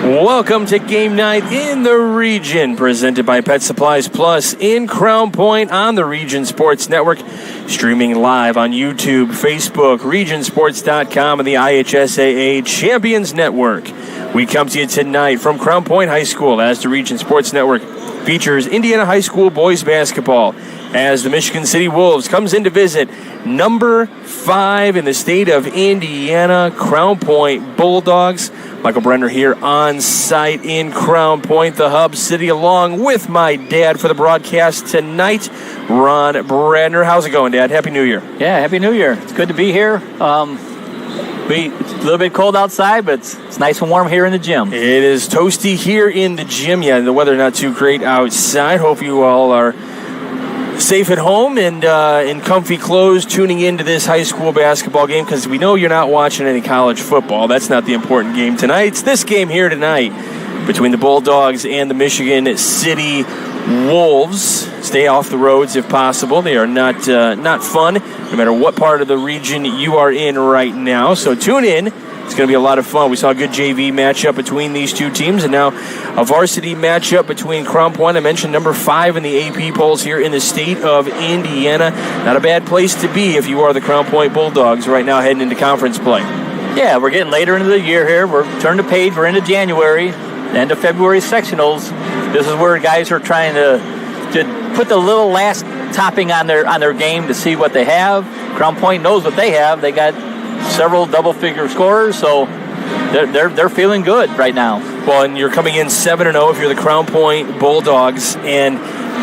Welcome to Game Night in the Region, presented by Pet Supplies Plus in Crown Point on the Region Sports Network, streaming live on YouTube, Facebook, regionsports.com, and the IHSAA Champions Network. We come to you tonight from Crown Point High School as the Region Sports Network features Indiana High School boys basketball as the Michigan City Wolves comes in to visit number 5 in the state of Indiana, Crown Point Bulldogs. Michael Brenner here on site in Crown Point, the hub city, along with my dad for the broadcast tonight, Ron Brenner. How's it going, Dad? Happy New Year. Yeah, Happy New Year. It's good to be here. It's a little bit cold outside, but it's nice and warm here in the gym. It is toasty here in the gym. Yeah, the weather not too great outside. Hope you all are safe at home and in comfy clothes tuning into this high school basketball game, because we know you're not watching any college football. That's not the important game tonight. It's this game here tonight between the Bulldogs and the Michigan City Wolves. Stay off the roads if possible. They are not fun, no matter what part of the region you are in right now. So tune in. It's going to be a lot of fun. We saw a good JV matchup between these two teams, and now a varsity matchup between Crown Point. I mentioned number 5 in the AP polls here in the state of Indiana. Not a bad place to be if you are the Crown Point Bulldogs right now heading into conference play. Yeah, we're getting later into the year here. We're turned the page. We're into January, end of February sectionals. This is where guys are trying to put the little last topping on their game to see what they have. Crown Point knows what they have. They got several double-figure scorers, so they're feeling good right now. Well, and you're coming in 7-0 if you're the Crown Point Bulldogs, and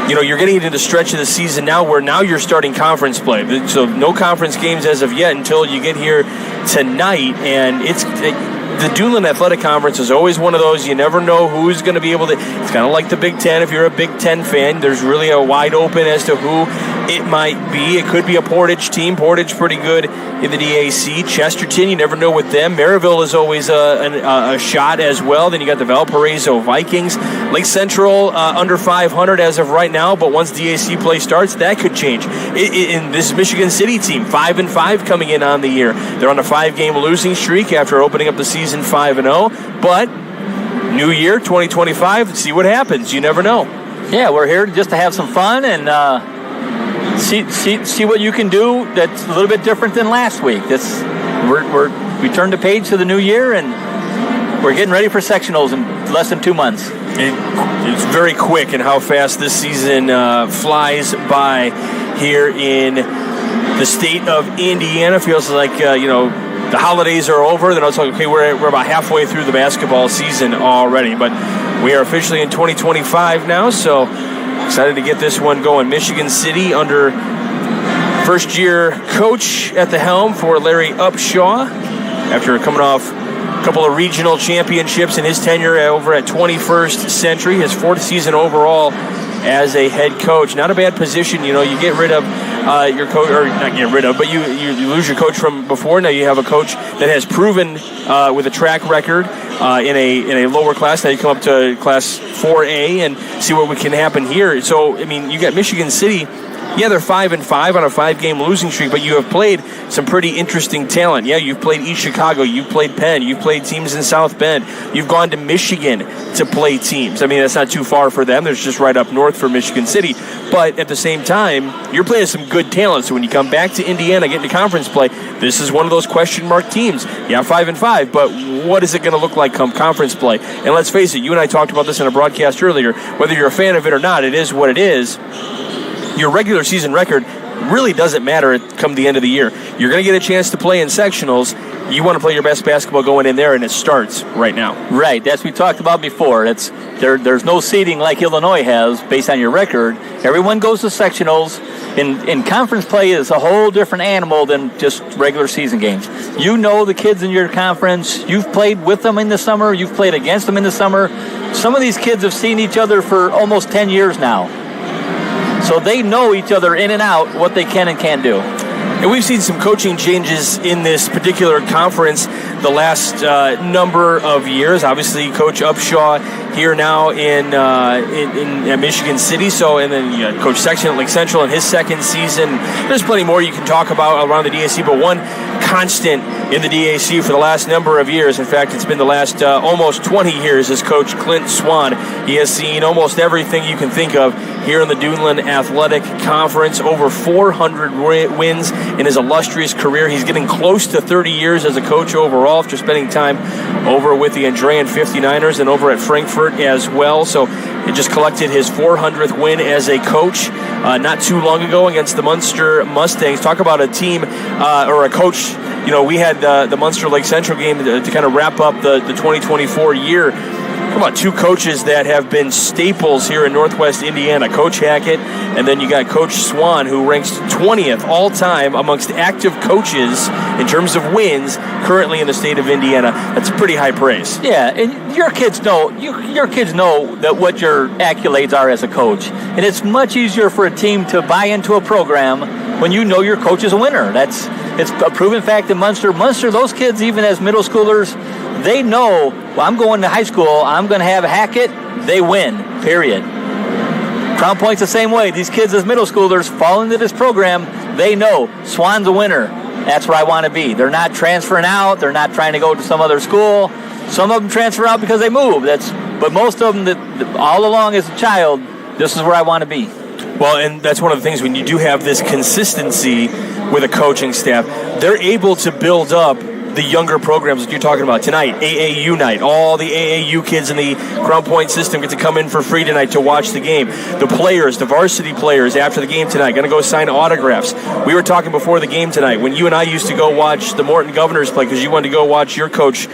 you're getting into the stretch of the season now where now you're starting conference play. So no conference games as of yet until you get here tonight, and the Duneland Athletic Conference is always one of those. You never know who's going to be able to. It's kind of like the Big Ten. If you're a Big Ten fan, there's really a wide open as to who it might be. It could be a Portage team. Portage pretty good in the DAC. Chesterton, you never know with them. Maryville is always a shot as well. Then you got the Valparaiso Vikings. Lake Central under 500 as of right now, but once DAC play starts, that could change. In this Michigan City team, 5-5 coming in on the year. They're on a 5-game losing streak after opening up the season 5-0, but new year 2025, see what happens. You never know. Yeah, we're here just to have some fun and see what you can do that's a little bit different than last week. We turned the page to the new year, and we're getting ready for sectionals in less than 2 months. It's very quick in how fast this season flies by here in the state of Indiana. Feels like the holidays are over. Then I was like, okay, we're about halfway through the basketball season already, but we are officially in 2025 now, so excited to get this one going. Michigan City under first-year coach at the helm for Larry Upshaw after coming off a couple of regional championships in his tenure over at 21st Century, his 4th season overall as a head coach. Not a bad position. You get rid of your coach, or not get rid of, but you lose your coach from before. Now you have a coach that has proven with a track record in a lower class. Now you come up to class 4A and see what can happen here. So, you got Michigan City. Yeah, they're 5-5 on a 5-game losing streak, but you have played some pretty interesting talent. Yeah, you've played East Chicago, you've played Penn, you've played teams in South Bend, you've gone to Michigan to play teams. That's not too far for them. There's just right up north for Michigan City. But at the same time, you're playing some good talent. So when you come back to Indiana, get into conference play, this is one of those question mark teams. Yeah, 5-5, but what is it going to look like come conference play? And let's face it, you and I talked about this in a broadcast earlier. Whether you're a fan of it or not, it is what it is. Your regular season record really doesn't matter come the end of the year. You're going to get a chance to play in sectionals. You want to play your best basketball going in there, and it starts right now. Right. That's what we talked about before. There's no seeding like Illinois has based on your record. Everyone goes to sectionals. In conference play is a whole different animal than just regular season games. You know the kids in your conference. You've played with them in the summer. You've played against them in the summer. Some of these kids have seen each other for almost 10 years now. So they know each other in and out, what they can and can't do. And we've seen some coaching changes in this particular conference the last number of years. Obviously, Coach Upshaw here now in Michigan City. So, and then you got Coach Sexton at Lake Central in his second season. There's plenty more you can talk about around the DAC, but one constant in the DAC for the last number of years. In fact, it's been the last almost 20 years as Coach Clint Swan. He has seen almost everything you can think of here in the Duneland Athletic Conference. Over 400 wins in his illustrious career. He's getting close to 30 years as a coach overall after spending time over with the Andrean 59ers and over at Frankfurt as well. So he just collected his 400th win as a coach not too long ago against the Munster Mustangs. Talk about a team or a coach. You know, we had the Munster Lake Central game to kind of wrap up the 2024 year. Talk about two coaches that have been staples here in Northwest Indiana, Coach Hackett, and then you got Coach Swan, who ranks 20th all-time amongst active coaches in terms of wins currently in the state of Indiana. That's pretty high praise. Yeah, and your kids know that what your accolades are as a coach. And it's much easier for a team to buy into a program when you know your coach is a winner. It's a proven fact in Munster. Those kids, even as middle schoolers, they know, well, I'm going to high school, I'm going to have Hackett, they win, period. Crown Point's the same way. These kids as middle schoolers fall into this program, they know Swan's a winner. That's where I want to be. They're not transferring out. They're not trying to go to some other school. Some of them transfer out because they move. But most of them, all along as a child, this is where I want to be. Well, and that's one of the things when you do have this consistency with a coaching staff, they're able to build up the younger programs that you're talking about tonight. AAU night. All the AAU kids in the Crown Point system get to come in for free tonight to watch the game. The players, the varsity players after the game tonight, going to go sign autographs. We were talking before the game tonight when you and I used to go watch the Morton Governors play because you wanted to go watch your coach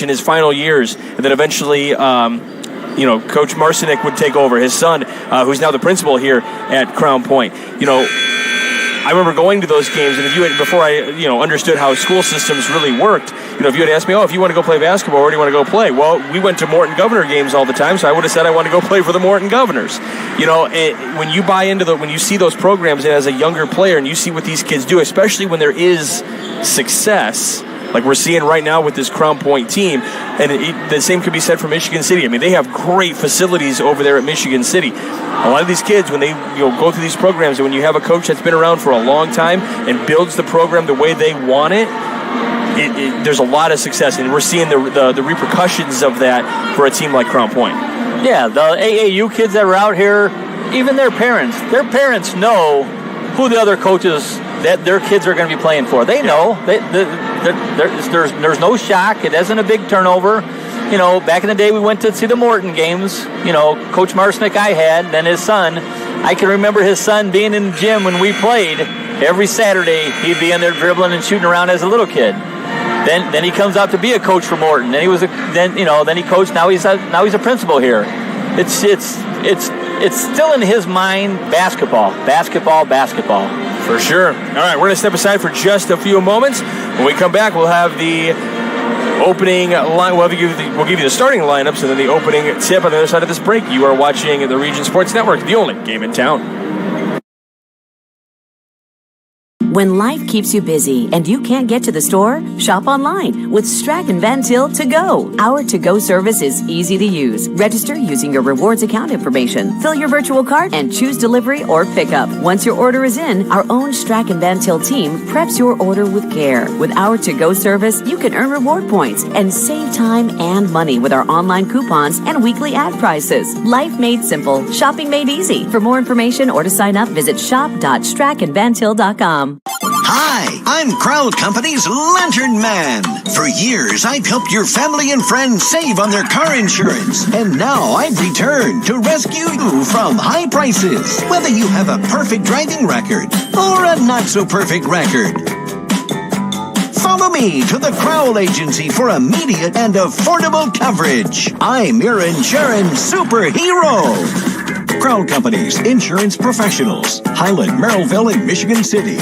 in his final years, and then eventually Coach Marcinek would take over, his son, who's now the principal here at Crown Point. I remember going to those games, and if you had, before I understood how school systems really worked, if you had asked me, if you want to go play basketball, where do you want to go play? Well, we went to Morton Governor games all the time, so I would have said I want to go play for the Morton Governors. When you buy into when you see those programs as a younger player, and you see what these kids do, especially when there is success, like we're seeing right now with this Crown Point team, and the same could be said for Michigan City. I mean, they have great facilities over there at Michigan City. A lot of these kids, when they go through these programs, and when you have a coach that's been around for a long time and builds the program the way they want it, there's a lot of success, and we're seeing the repercussions of that for a team like Crown Point. Yeah, the AAU kids that are out here, even their parents know who the other coaches that their kids are going to be playing for. They know. There's no shock. It isn't a big turnover. Back in the day, we went to see the Morton games. Coach Marcinek I had, then his son. I can remember his son being in the gym when we played. Every Saturday, he'd be in there dribbling and shooting around as a little kid. Then he comes out to be a coach for Morton. Then he coached. Now he's a principal here. It's still in his mind basketball. For sure. All right, we're going to step aside for just a few moments. When we come back, we'll have the opening line. We'll give you the starting lineups and then the opening tip on the other side of this break. You are watching the Region Sports Network, the only game in town. When life keeps you busy and you can't get to the store, shop online with Strack & Van Til To Go. Our to-go service is easy to use. Register using your rewards account information, fill your virtual cart, and choose delivery or pickup. Once your order is in, our own Strack & Van Til team preps your order with care. With our to-go service, you can earn reward points and save time and money with our online coupons and weekly ad prices. Life made simple, shopping made easy. For more information or to sign up, visit shop.strackandvantil.com. Hi, I'm Crowd Company's Lantern Man. For years, I've helped your family and friends save on their car insurance. And now I've returned to rescue you from high prices. Whether you have a perfect driving record or a not-so-perfect record. Follow me to the Crowell Agency for immediate and affordable coverage. I'm your insurance superhero. Crowell Company's Insurance Professionals. Highland, Merrillville, and Michigan City.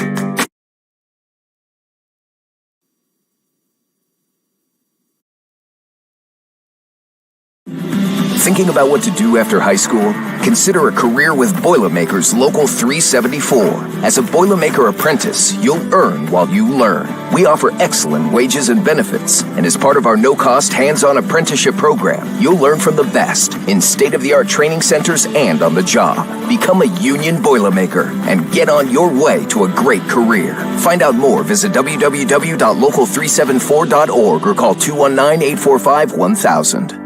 Thinking about what to do after high school? Consider a career with Boilermakers Local 374. As a Boilermaker apprentice, you'll earn while you learn. We offer excellent wages and benefits, and as part of our no-cost hands-on apprenticeship program, you'll learn from the best in state-of-the-art training centers and on the job. Become a union Boilermaker and get on your way to a great career. Find out more. Visit www.local374.org or call 219-845-1000.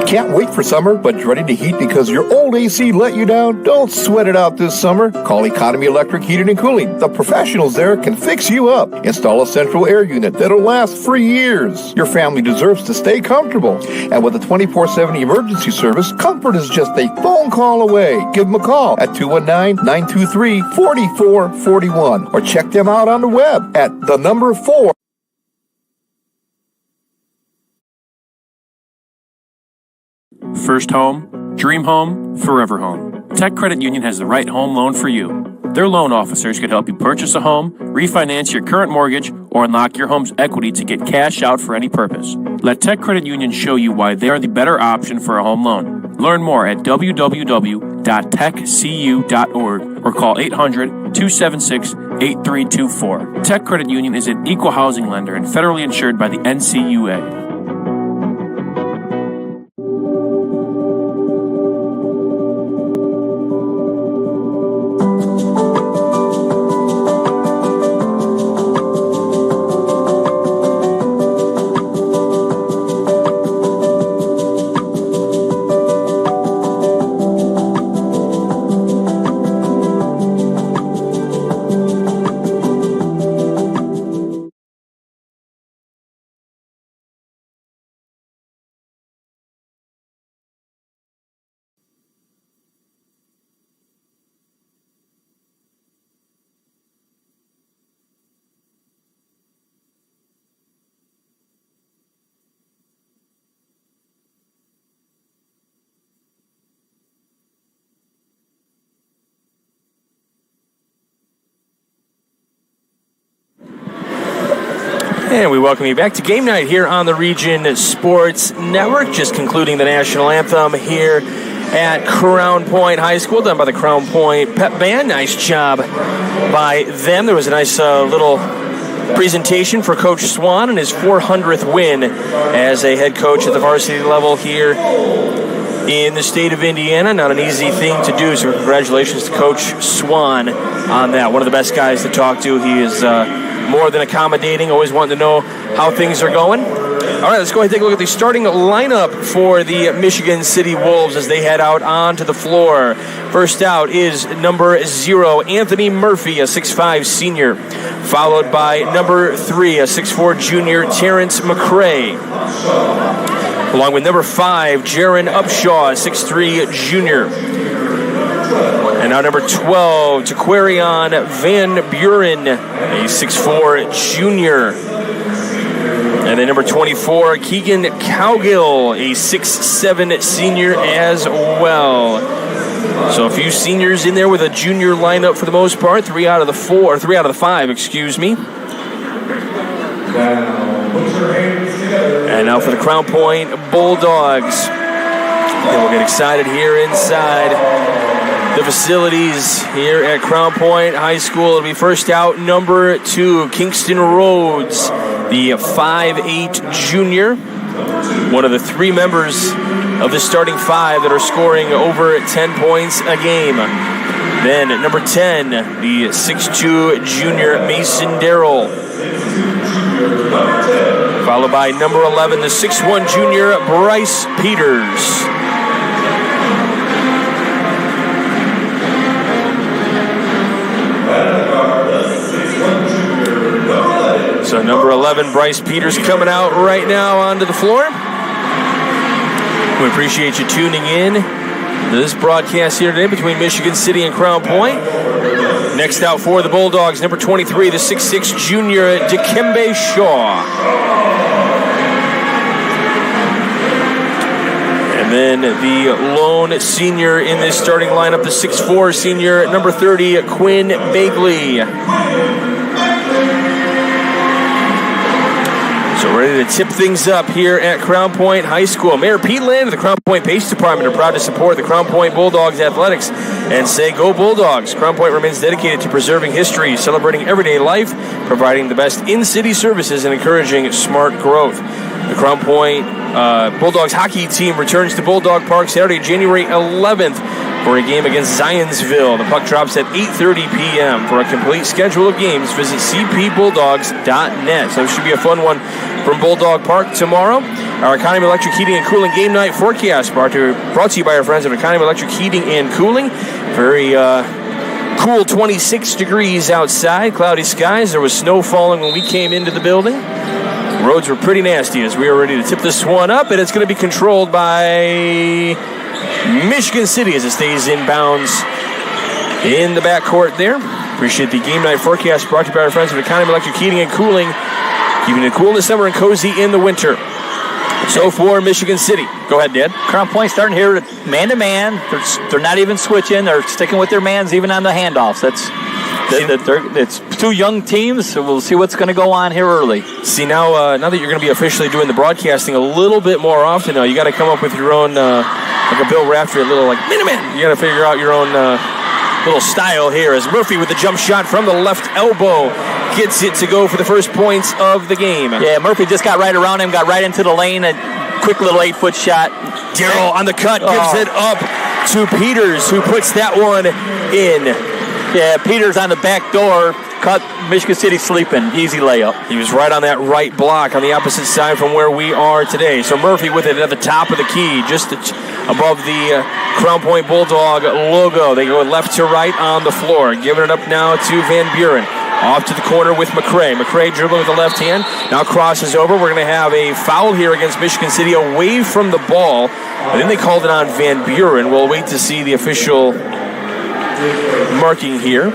Can't wait for summer, but dreading the heat because your old AC let you down? Don't sweat it out this summer. Call Economy Electric Heating and Cooling. The professionals there can fix you up. Install a central air unit that'll last for years. Your family deserves to stay comfortable. And with a 24/7 emergency service, comfort is just a phone call away. Give them a call at 219-923-4441 or check them out on the web at the number 4. First home, dream home, forever home. Tech Credit Union has the right home loan for you. Their loan officers can help you purchase a home, refinance your current mortgage, or unlock your home's equity to get cash out for any purpose. Let Tech Credit Union show you why they are the better option for a home loan. Learn more at www.techcu.org or call 800-276-8324. Tech Credit Union is an equal housing lender and federally insured by the NCUA. And we welcome you back to Game Night here on the Region Sports Network. Just concluding the national anthem here at Crown Point High School, done by the Crown Point Pep Band. Nice job by them. There was a nice little presentation for Coach Swan and his 400th win as a head coach at the varsity level here in the state of Indiana. Not an easy thing to do, so congratulations to Coach Swan on that. One of the best guys to talk to. He is more than accommodating, always wanting to know how things are going. All right, let's go ahead and take a look at the starting lineup for the Michigan City Wolves as they head out onto the floor. First out is number 0, Anthony Murphy, a 6'5 senior, followed by number 3, a 6'4 junior, Terrence McCray, along with number 5, Jaron Upshaw, a 6'3 junior. And now number 12, Taquarion Van Buren, a 6'4 junior. And then number 24, Keegan Cowgill, a 6'7 senior as well. So a few seniors in there with a junior lineup for the most part. 3 out of the 5, excuse me. And now for the Crown Point Bulldogs. And we'll get excited here inside the facilities here at Crown Point High School. It'll be first out, number 2, Kingston Rhodes, the 5'8 junior, one of the 3 members of the starting 5 that are scoring over 10 points a game. Then at number 10, the 6'2 junior, Mason Darrell, followed by number 11, the 6'1 junior, Bryce Peters. So number 11, Bryce Peters, coming out right now onto the floor. We appreciate you tuning in to this broadcast here today between Michigan City and Crown Point. Next out for the Bulldogs, number 23, the 6'6 junior, Dikembe Shaw. And then the lone senior in this starting lineup, the 6'4 senior, number 30, Quinn Bagley. Ready to tip things up here at Crown Point High School. Mayor Pete Land of the Crown Point Police Department are proud to support the Crown Point Bulldogs athletics and say go Bulldogs. Crown Point remains dedicated to preserving history, celebrating everyday life, providing the best in-city services, and encouraging smart growth. The Crown Point Bulldogs hockey team returns to Bulldog Park Saturday, January 11th for a game against Zionsville. The puck drops at 8:30 p.m. For a complete schedule of games, visit cpbulldogs.net. So it should be a fun one from Bulldog Park tomorrow. Our Economy Electric Heating and Cooling game night forecast brought to you by our friends at Economy Electric Heating and Cooling. Very cool 26 degrees outside, cloudy skies. There was snow falling when we came into the building. Roads were pretty nasty as we are ready to tip this one up, and it's going to be controlled by Michigan City as it stays inbounds in the backcourt there. Appreciate the game night forecast brought to you by our friends at Economy Electric Heating and Cooling, keeping it cool in the summer and cozy in the winter. So for Michigan City, go ahead, Dad. Crown Point starting here man-to-man. They're not even switching. They're sticking with their mans even on the handoffs. It's two young teams, so we'll see what's going to go on here early. See, now that you're going to be officially doing the broadcasting a little bit more often now, you got to come up with your own, like a Bill Raftery, a little like, Minuteman. You got to figure out your own little style here as Murphy with the jump shot from the left elbow gets it to go for the first points of the game. Yeah, Murphy just got right around him, got right into the lane, a quick little 8-foot shot. Darrell on the cut gives it up to Peters, who puts that one in. Yeah, Peters on the back door, caught Michigan City sleeping. Easy layup. He was right on that right block on the opposite side from where we are today. So Murphy with it at the top of the key, just above the Crown Point Bulldog logo. They go left to right on the floor. Giving it up now to Van Buren. Off to the corner with McCray. McCray dribbling with the left hand. Now crosses over. We're going to have a foul here against Michigan City away from the ball. And then they called it on Van Buren. We'll wait to see the official marking here.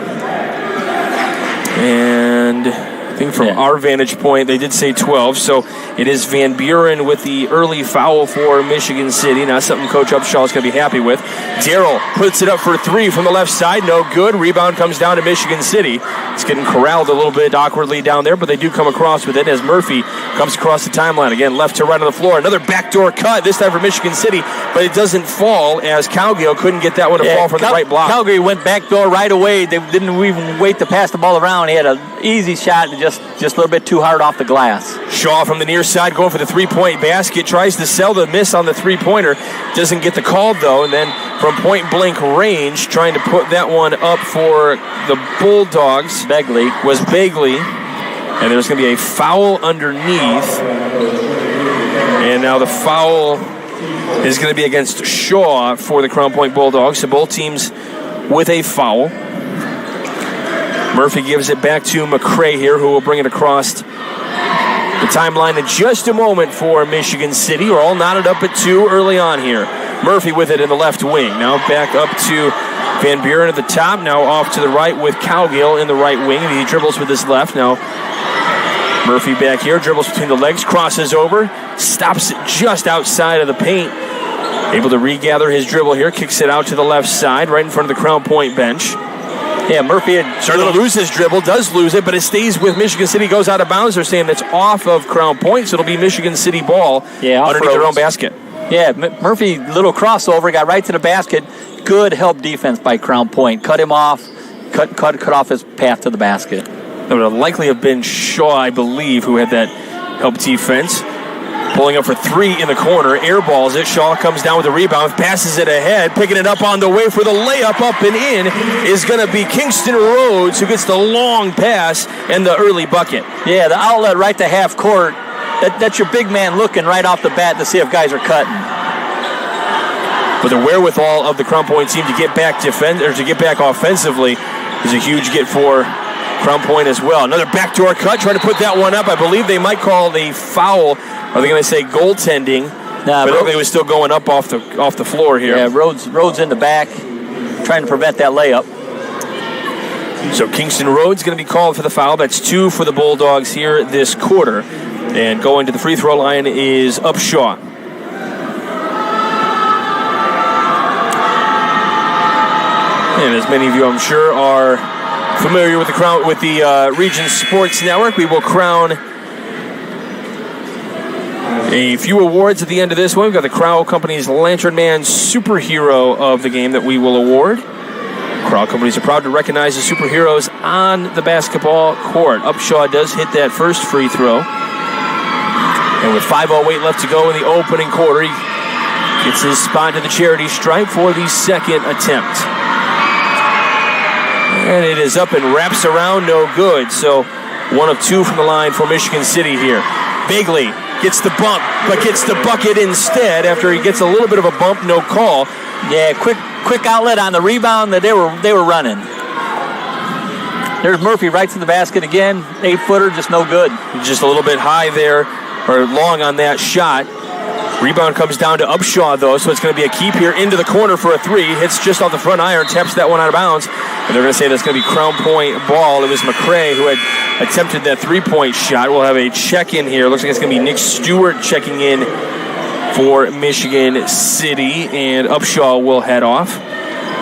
And I think from our vantage point, they did say 12. So it is Van Buren with the early foul for Michigan City. Not something Coach Upshaw is going to be happy with. Darrell puts it up for three from the left side. No good. Rebound comes down to Michigan City. It's getting corralled a little bit awkwardly down there, but they do come across with it as Murphy comes across the timeline. Again, left to right on the floor. Another backdoor cut, this time for Michigan City, but it doesn't fall as Cowgill couldn't get that one to fall from the right block. Calgary went backdoor right away. They didn't even wait to pass the ball around. He had an easy shot and just a little bit too hard off the glass. Shaw from the near side going for the three-point basket. Tries to sell the miss on the three-pointer. Doesn't get the call, though. And then from point-blank range, trying to put that one up for the Bulldogs. Begley. Was Begley. And there's going to be a foul underneath. And now the foul is going to be against Shaw for the Crown Point Bulldogs. So both teams with a foul. Murphy gives it back to McCray here, who will bring it across the timeline in just a moment for Michigan City. We're all knotted up at 2 early on here. Murphy with it in the left wing. Now back up to Van Buren at the top. Now off to the right with Cowgill in the right wing. He dribbles with his left. Now Murphy back here. Dribbles between the legs. Crosses over. Stops it just outside of the paint. Able to regather his dribble here. Kicks it out to the left side right in front of the Crown Point bench. Yeah, Murphy had started to lose his dribble, does lose it, but it stays with Michigan City, goes out of bounds. They're saying that's off of Crown Point, so it'll be Michigan City ball underneath their own basket. Yeah, Murphy, little crossover, got right to the basket. Good help defense by Crown Point. Cut him off, cut off his path to the basket. That would likely have been Shaw, I believe, who had that help defense. Pulling up for three in the corner, airballs it. Shaw comes down with the rebound, passes it ahead, picking it up on the way for the layup up and in is going to be Kingston Rhodes, who gets the long pass and the early bucket. Yeah, the outlet right to half court. That's your big man looking right off the bat to see if guys are cutting. But the wherewithal of the Crown Point team to get back offensively is a huge get for Crown Point as well. Another backdoor cut, trying to put that one up. I believe they might call the foul. Are they going to say goaltending? Nah, but it was still going up off the floor here. Yeah, Rhodes in the back, trying to prevent that layup. So Kingston Rhodes going to be called for the foul. That's 2 for the Bulldogs here this quarter. And going to the free throw line is Upshaw. And as many of you, I'm sure, are familiar with the Region Sports Network, we will crown A few awards at the end of this one. We've got the Crowell Company's Lantern Man Superhero of the game that we will award. Crowell Companies are proud to recognize the superheroes on the basketball court. Upshaw does hit that first free throw. And with 5:08 left to go in the opening quarter, he gets his spot to the charity stripe for the second attempt. And it is up and wraps around, no good. So 1 of 2 from the line for Michigan City here. Bagley gets the bump, but gets the bucket instead after he gets a little bit of a bump, no call. Yeah, quick outlet on the rebound that they were running. There's Murphy right to the basket again. 8-footer, just no good. Just a little bit high there, or long on that shot. Rebound comes down to Upshaw, though, so it's going to be a keep here into the corner for a 3. Hits just off the front iron, taps that one out of bounds. And they're going to say that's going to be Crown Point ball. It was McCray who had attempted that 3-point shot. We'll have a check-in here. Looks like it's going to be Nick Stewart checking in for Michigan City. And Upshaw will head off.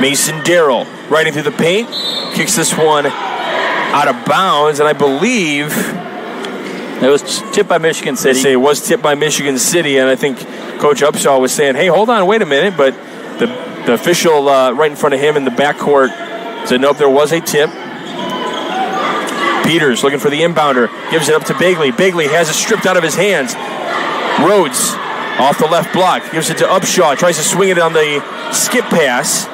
Mason Darrell riding through the paint. Kicks this one out of bounds, and I believe it was tipped by Michigan City. It was tipped by Michigan City, and I think Coach Upshaw was saying, hey, hold on, wait a minute. But the official right in front of him in the backcourt said, nope, there was a tip. Peters looking for the inbounder. Gives it up to Bagley. Bagley has it stripped out of his hands. Rhodes off the left block. Gives it to Upshaw. Tries to swing it on the skip pass.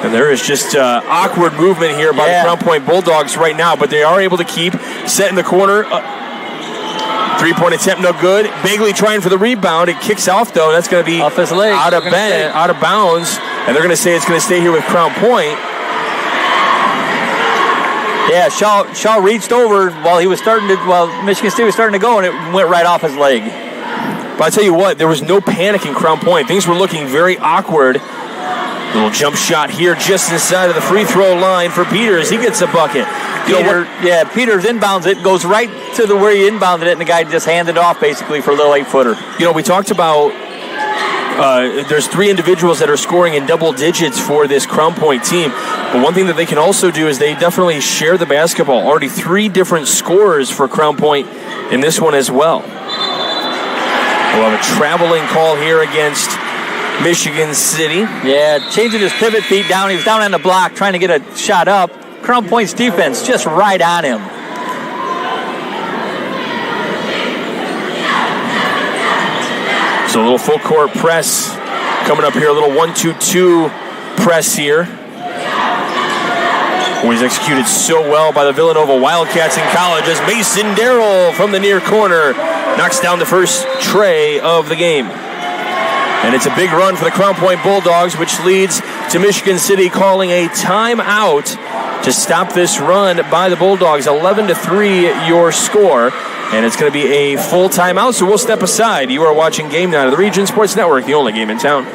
And there is just awkward movement here by the Crown Point Bulldogs right now, but they are able to keep set in the corner. 3-point attempt, no good. Bagley trying for the rebound. It kicks off, though. That's going to be off his leg. out of bounds. And they're going to say it's going to stay here with Crown Point. Yeah, Shaw reached over while Michigan State was starting to go, and it went right off his leg. But I tell you what, there was no panic in Crown Point. Things were looking very awkward. Little jump shot here just inside of the free throw line for Peters. He gets a bucket. Peters inbounds it, goes right to where he inbounded it, and the guy just handed it off basically for a little 8-footer. We talked about there's 3 individuals that are scoring in double digits for this Crown Point team. But one thing that they can also do is they definitely share the basketball. Already 3 different scorers for Crown Point in this one as well. We'll have a traveling call here against Michigan City. Yeah, changing his pivot feet down. He was down on the block trying to get a shot up. Crown Point's defense just right on him. So a little full court press coming up here. A little 1-2-2 press here. Always executed so well by the Villanova Wildcats in college as Mason Darrell from the near corner knocks down the first tray of the game. And it's a big run for the Crown Point Bulldogs, which leads to Michigan City calling a timeout to stop this run by the Bulldogs. 11-3 your score. And it's going to be a full timeout, so we'll step aside. You are watching Game Night of the Region Sports Network, the only game in town.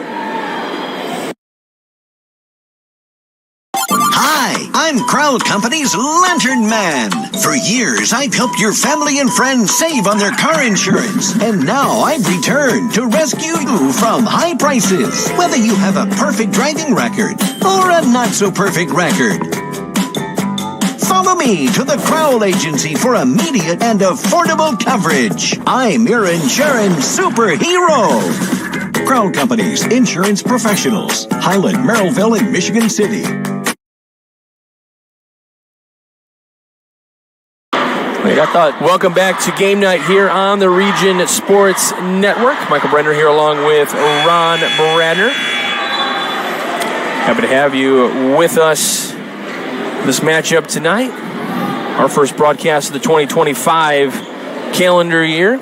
Hi, I'm Crowell Company's Lantern Man. For years, I've helped your family and friends save on their car insurance. And now I've returned to rescue you from high prices. Whether you have a perfect driving record or a not-so-perfect record. Follow me to the Crowell Agency for immediate and affordable coverage. I'm your insurance superhero. Crowell Company's insurance professionals. Highland, Merrillville, and Michigan City. Welcome back to Game Night here on the Region Sports Network. Michael Brenner here along with Ron Bradner. Happy to have you with us this matchup tonight. Our first broadcast of the 2025 calendar year.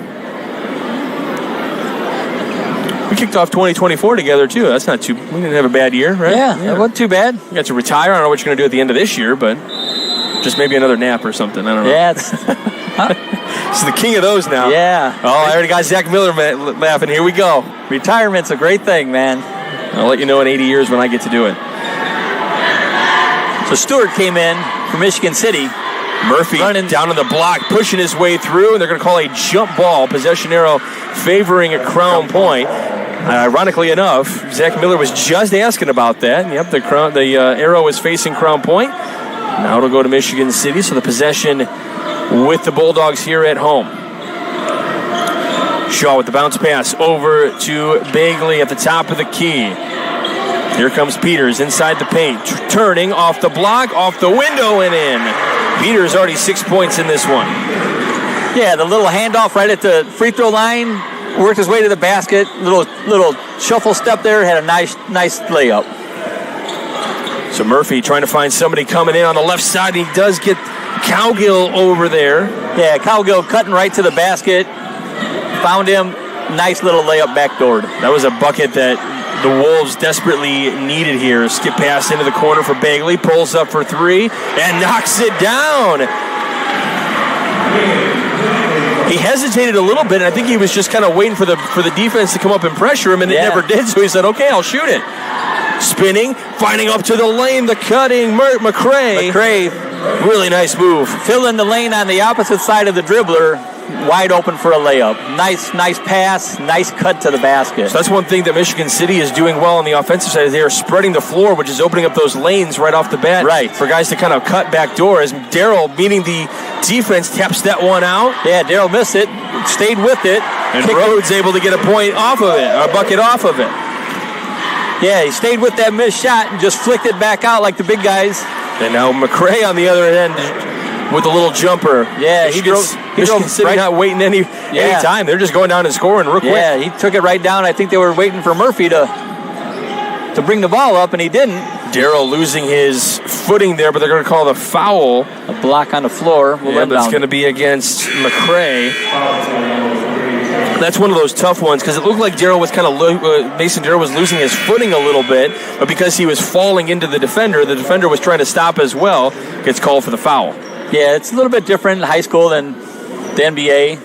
We kicked off 2024 together too. That's not too. We didn't have a bad year, right? Yeah. It wasn't too bad. You got to retire. I don't know what you're going to do at the end of this year, but just maybe another nap or something. I don't know. Yeah. It's the king of those now. Yeah. Oh, I already got Zach Miller laughing. Here we go. Retirement's a great thing, man. I'll let you know in 80 years when I get to do it. So Stewart came in for Michigan City. Murphy running down on the block, pushing his way through, and they're going to call a jump ball. Possession arrow favoring a Crown Point. Ironically enough, Zach Miller was just asking about that. Yep, the arrow is facing Crown Point. Now it'll go to Michigan City, so the possession with the Bulldogs here at home. Shaw with the bounce pass over to Bagley at the top of the key. Here comes Peters inside the paint, turning off the block, off the window, and in. Peters already 6 points in this one. Yeah, the little handoff right at the free throw line, worked his way to the basket. Little shuffle step there, had a nice layup. So Murphy trying to find somebody coming in on the left side. He does get Cowgill over there. Yeah, Cowgill cutting right to the basket. Found him. Nice little layup backdoored. That was a bucket that the Wolves desperately needed here. Skip pass into the corner for Bagley. Pulls up for three and knocks it down. He hesitated a little bit, and I think he was just kind of waiting for the defense to come up and pressure him, and it never did. So he said, okay, I'll shoot it. Spinning, finding up to the lane, the cutting, McCray. Really nice move. Filling the lane on the opposite side of the dribbler, wide open for a layup. Nice pass, nice cut to the basket. So that's one thing that Michigan City is doing well on the offensive side. They are spreading the floor, which is opening up those lanes right off the bat. Right. For guys to kind of cut back door. As Darrell, meaning the defense, taps that one out. Yeah, Darrell missed it, stayed with it. And Rhodes able to get a point off of it, a bucket off of it. Yeah, he stayed with that missed shot and just flicked it back out like the big guys. And now McCray on the other end with a little jumper. Yeah, he drove City right, not waiting any time. They're just going down and scoring real quick. Yeah, he took it right down. I think they were waiting for Murphy to bring the ball up, and he didn't. Darrell losing his footing there, but they're going to call the foul. A block on the floor. But it's going to be against McCray. That's one of those tough ones because it looked like Darrell was Mason Darrell was losing his footing a little bit, but because he was falling into the defender was trying to stop as well. Gets called for the foul. Yeah, it's a little bit different in high school than the NBA.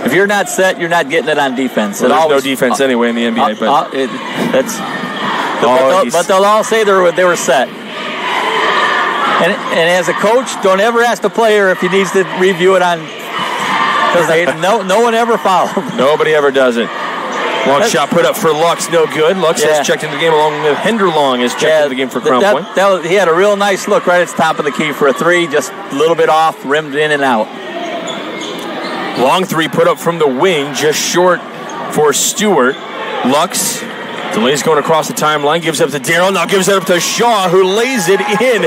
If you're not set, you're not getting it on defense. Well, there's no defense anyway in the NBA. But they'll all say they were set. And as a coach, don't ever ask the player if he needs to review it on. Because no one ever fouled. Nobody ever does it. Long shot put up for Lux, no good. Lux has checked into the game along with Henderlong has checked into the game for Crown Point. He had a real nice look right at the top of the key for a three, just a little bit off, rimmed in and out. Long three put up from the wing, just short for Stewart. Lux delays going across the timeline, gives up to Darrell, now gives it up to Shaw, who lays it in.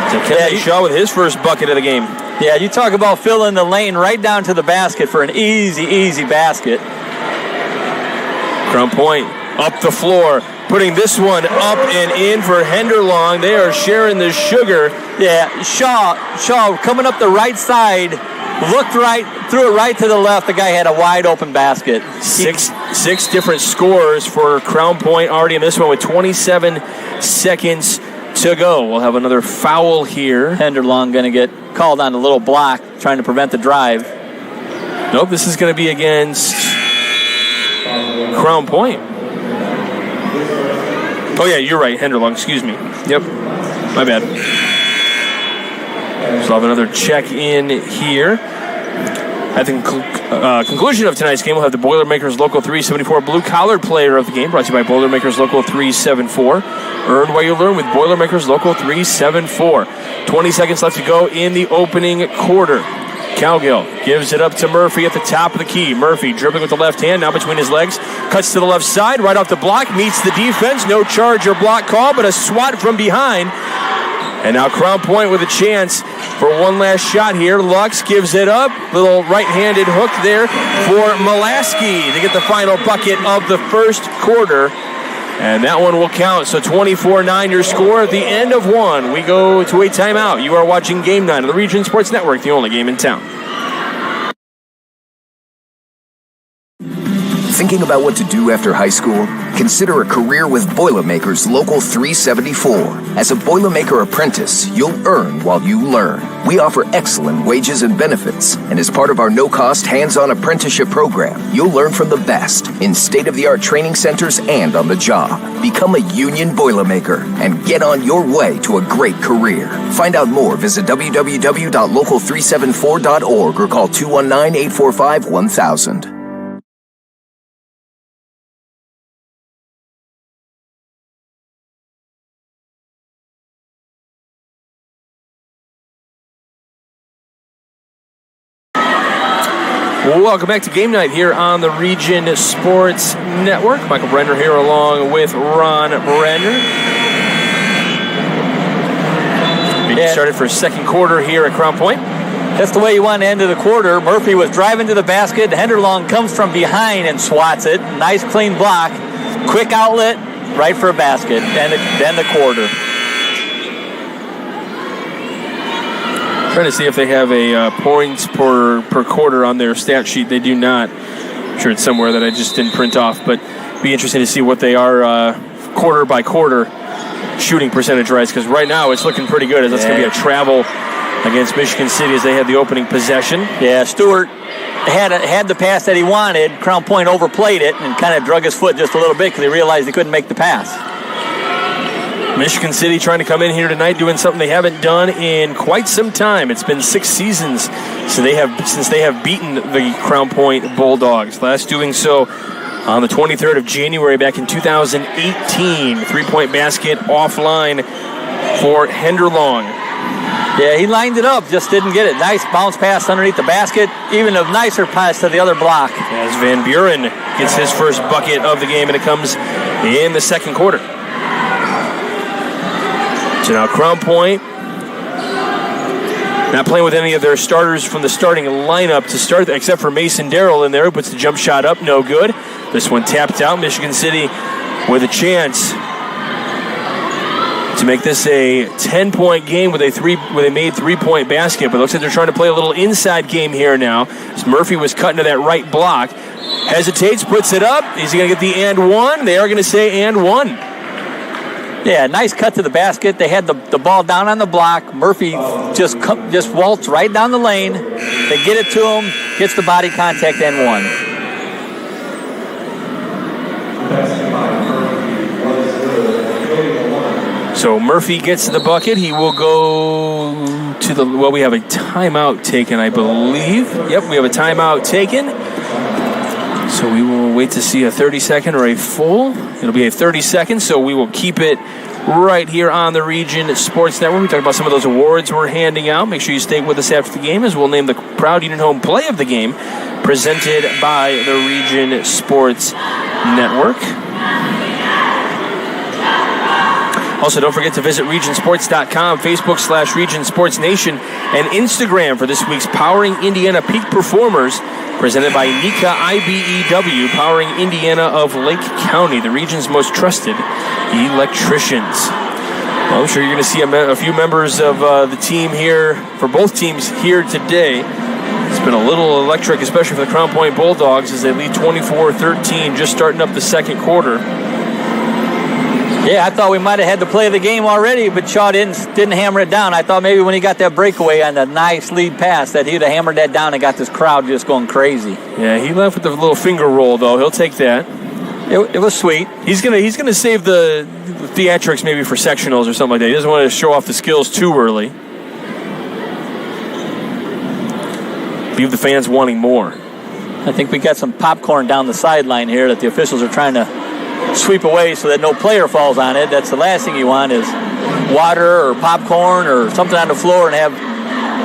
So Kennedy Shaw with his first bucket of the game. Yeah, you talk about filling the lane right down to the basket for an easy basket. Crown Point up the floor, putting this one up and in for Henderlong. They are sharing the sugar. Yeah, Shaw coming up the right side, looked right, threw it right to the left. The guy had a wide open basket. Six different scores for Crown Point already in this one with 27 seconds to go. We'll have another foul here. Henderlong going to get called on a little block, trying to prevent the drive. Nope, this is going to be against Crown Point. Oh, yeah, you're right, Henderlong, excuse me. Yep, my bad. So I'll have another check in here. At the conclusion of tonight's game, we'll have the Boilermakers Local 374 Blue Collar Player of the Game, brought to you by Boilermakers Local 374. Earn while you learn with Boilermakers Local 374. 20 seconds left to go in the opening quarter. Cowgill gives it up to Murphy at the top of the key. Murphy dribbling with the left hand, now between his legs. Cuts to the left side, right off the block, meets the defense. No charge or block call, but a swat from behind. And now Crown Point with a chance for one last shot here. Lux gives it up. Little right-handed hook there for Mulaski to get the final bucket of the first quarter. And that one will count. So 24-9 your score at the end of one. We go to a timeout. You are watching Game 9 of the Region Sports Network, the only game in town. Thinking about what to do after high school? Consider a career with Boilermakers Local 374. As a Boilermaker apprentice, you'll earn while you learn. We offer excellent wages and benefits, and as part of our no-cost hands-on apprenticeship program, you'll learn from the best in state-of-the-art training centers and on the job. Become a union Boilermaker and get on your way to a great career. Find out more, visit www.local374.org or call 219-845-1000. Welcome back to Game Night here on the Region Sports Network. Michael Brenner here along with Ron Brenner. We started for second quarter here at Crown Point. That's the way you want to end of the quarter. Murphy was driving to the basket. Henderlong comes from behind and swats it. Nice clean block. Quick outlet, right for a basket. Then the quarter. Trying to see if they have a points per quarter on their stat sheet. They do not. I'm sure it's somewhere that I just didn't print off, but be interesting to see what they are quarter by quarter shooting percentage-wise, because right now it's looking pretty good, as that's going to be a travel against Michigan City as they had the opening possession. Yeah, Stewart had the pass that he wanted. Crown Point overplayed it and kind of drug his foot just a little bit because he realized he couldn't make the pass. Michigan City trying to come in here tonight doing something they haven't done in quite some time. It's been 6 seasons since they have beaten the Crown Point Bulldogs. Last doing so on the 23rd of January back in 2018. Three-point basket offline for Henderlong. Yeah, he lined it up, just didn't get it. Nice bounce pass underneath the basket. Even a nicer pass to the other block. As Van Buren gets his first bucket of the game, and it comes in the second quarter. So now Crown Point not playing with any of their starters from the starting lineup to start, except for Mason Darrell in there, who puts the jump shot up, no good. This one tapped out. Michigan City with a chance to make this a 10-point game with a made three-point basket. But it looks like they're trying to play a little inside game here now. As Murphy was cutting to that right block. Hesitates, puts it up. Is he going to get the and one? They are going to say and one. Yeah, nice cut to the basket. They had the ball down on the block. Murphy just waltzed right down the lane. They get it to him, gets the body contact and one. So Murphy gets the bucket. He will go to the... Well, we have a timeout taken, I believe. Yep, we have a timeout taken. So we will wait to see a 30-second or a full. It'll be a 30-second, so we will keep it right here on the Region Sports Network. We talked about some of those awards we're handing out. Make sure you stay with us after the game, as we'll name the Proud Union Home Play of the Game, presented by the Region Sports Network. Also, don't forget to visit regionsports.com, Facebook/Region Sports Nation, and Instagram for this week's Powering Indiana Peak Performers, presented by Nika IBEW, Powering Indiana of Lake County, the region's most trusted electricians. Well, I'm sure you're going to see a few members of the team here, for both teams here today. It's been a little electric, especially for the Crown Point Bulldogs, as they lead 24-13, just starting up the second quarter. Yeah, I thought we might have had the play of the game already, but Shaw didn't hammer it down. I thought maybe when he got that breakaway on the nice lead pass that he'd have hammered that down and got this crowd just going crazy. Yeah, he left with the little finger roll, though. He'll take that. It was sweet. He's gonna save the theatrics maybe for sectionals or something like that. He doesn't want to show off the skills too early. Leave the fans wanting more. I think we got some popcorn down the sideline here that the officials are trying to sweep away so that no player falls on it. That's the last thing you want, is water or popcorn or something on the floor and have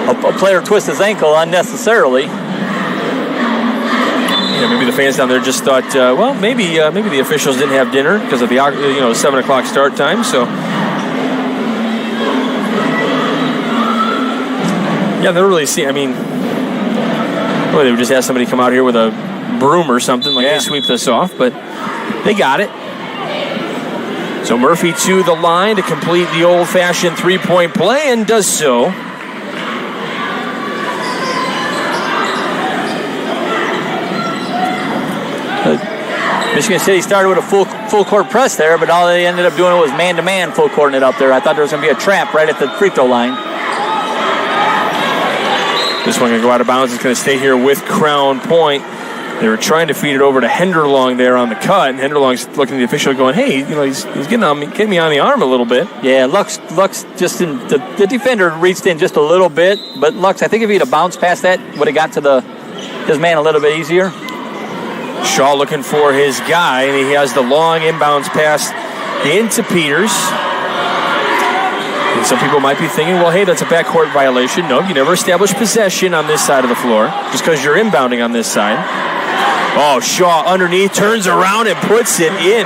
a player twist his ankle unnecessarily. Yeah, maybe the fans down there just thought, maybe the officials didn't have dinner because of the 7 o'clock start time. So yeah, they don't really see. I mean, they would just have somebody come out here with a broom or something, like, hey, sweep this off, but they got it. So Murphy to the line to complete the old-fashioned three-point play, and does so. Michigan City started with a full court press there, but all they ended up doing was man-to-man full courting it up there. I thought there was going to be a trap right at the free throw line. This one going to go out of bounds. It's going to stay here with Crown Point. They were trying to feed it over to Henderlong there on the cut, and Henderlong's looking at the official going, hey, he's getting me on the arm a little bit. Yeah, Lux just the defender reached in just a little bit, but Lux, I think if he'd have bounced past that, would have got to his man a little bit easier. Shaw looking for his guy, and he has the long inbounds pass into Peters. And some people might be thinking, well, hey, that's a backcourt violation. No, you never establish possession on this side of the floor just because you're inbounding on this side. Oh, Shaw underneath, turns around and puts it in.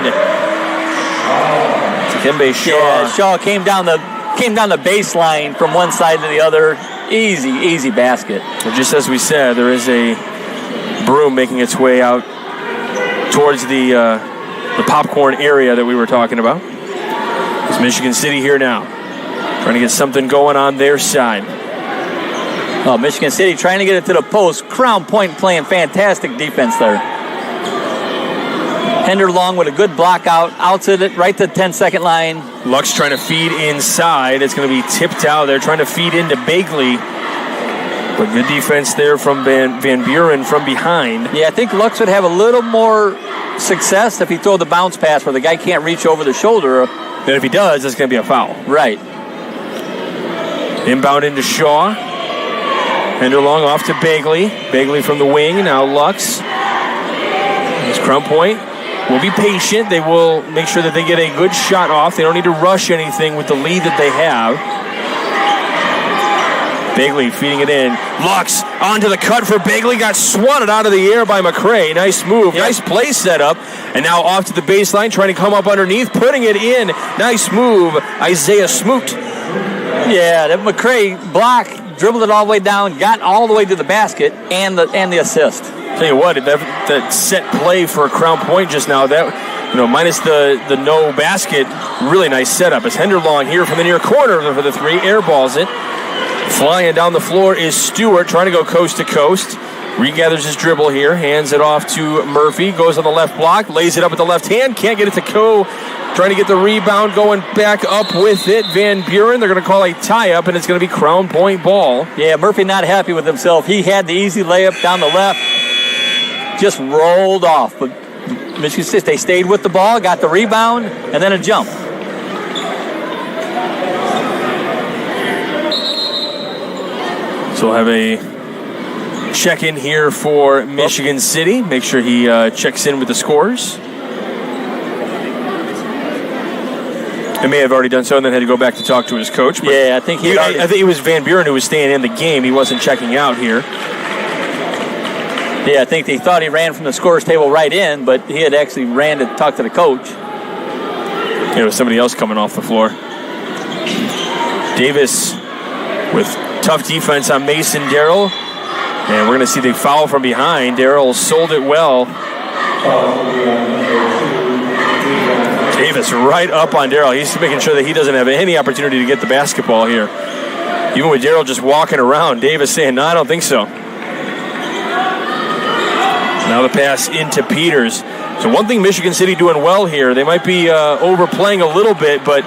Dikembe Shaw. Yeah, Shaw came down the baseline from one side to the other. Easy basket. And just as we said, there is a broom making its way out towards the popcorn area that we were talking about. It's Michigan City here now, trying to get something going on their side. Oh, Michigan City trying to get it to the post. Crown Point playing fantastic defense there. Henderlong with a good block out to it, right to the 10-second line. Lux trying to feed inside. It's going to be tipped out. They're trying to feed into Bagley. But good defense there from Van Buren from behind. Yeah, I think Lux would have a little more success if he throw the bounce pass where the guy can't reach over the shoulder. And if he does, it's going to be a foul. Right. Inbound into Shaw. Henderlong off to Bagley. Bagley from the wing. Now Lux. It's Crown Point. Will be patient. They will make sure that they get a good shot off. They don't need to rush anything with the lead that they have. Bagley feeding it in. Lux onto the cut for Bagley. Got swatted out of the air by McCray. Nice move. Yep. Nice play set up. And now off to the baseline, trying to come up underneath, putting it in. Nice move, Isaiah Smoot. Yeah, that McCray block, dribbled it all the way down, got all the way to the basket, and the assist. Tell you what, that set play for Crown Point just now, that, minus the no basket, really nice setup. As Henderlong here from the near corner for the three, airballs it. Flying down the floor is Stewart, trying to go coast to coast. Regathers his dribble here, hands it off to Murphy, goes on the left block, lays it up with the left hand, can't get it to Coe. Trying to get the rebound, going back up with it. Van Buren, they're going to call a tie-up, and it's going to be Crown Point ball. Yeah, Murphy not happy with himself. He had the easy layup down the left. Just rolled off. But Michigan State, they stayed with the ball, got the rebound, and then a jump. So we'll have a check-in here for Michigan City. Make sure he checks in with the scores. He may have already done so and then had to go back to talk to his coach. But yeah, I think I think it was Van Buren who was staying in the game. He wasn't checking out here. Yeah, I think they thought he ran from the scores table right in, but he had actually ran to talk to the coach. It was somebody else coming off the floor. Davis with tough defense on Mason Darrell. And we're going to see the foul from behind. Darrell sold it well. Davis right up on Darrell. He's making sure that he doesn't have any opportunity to get the basketball here. Even with Darrell just walking around, Davis saying, no, I don't think so. Now the pass into Peters. So one thing Michigan City doing well here, they might be overplaying a little bit, but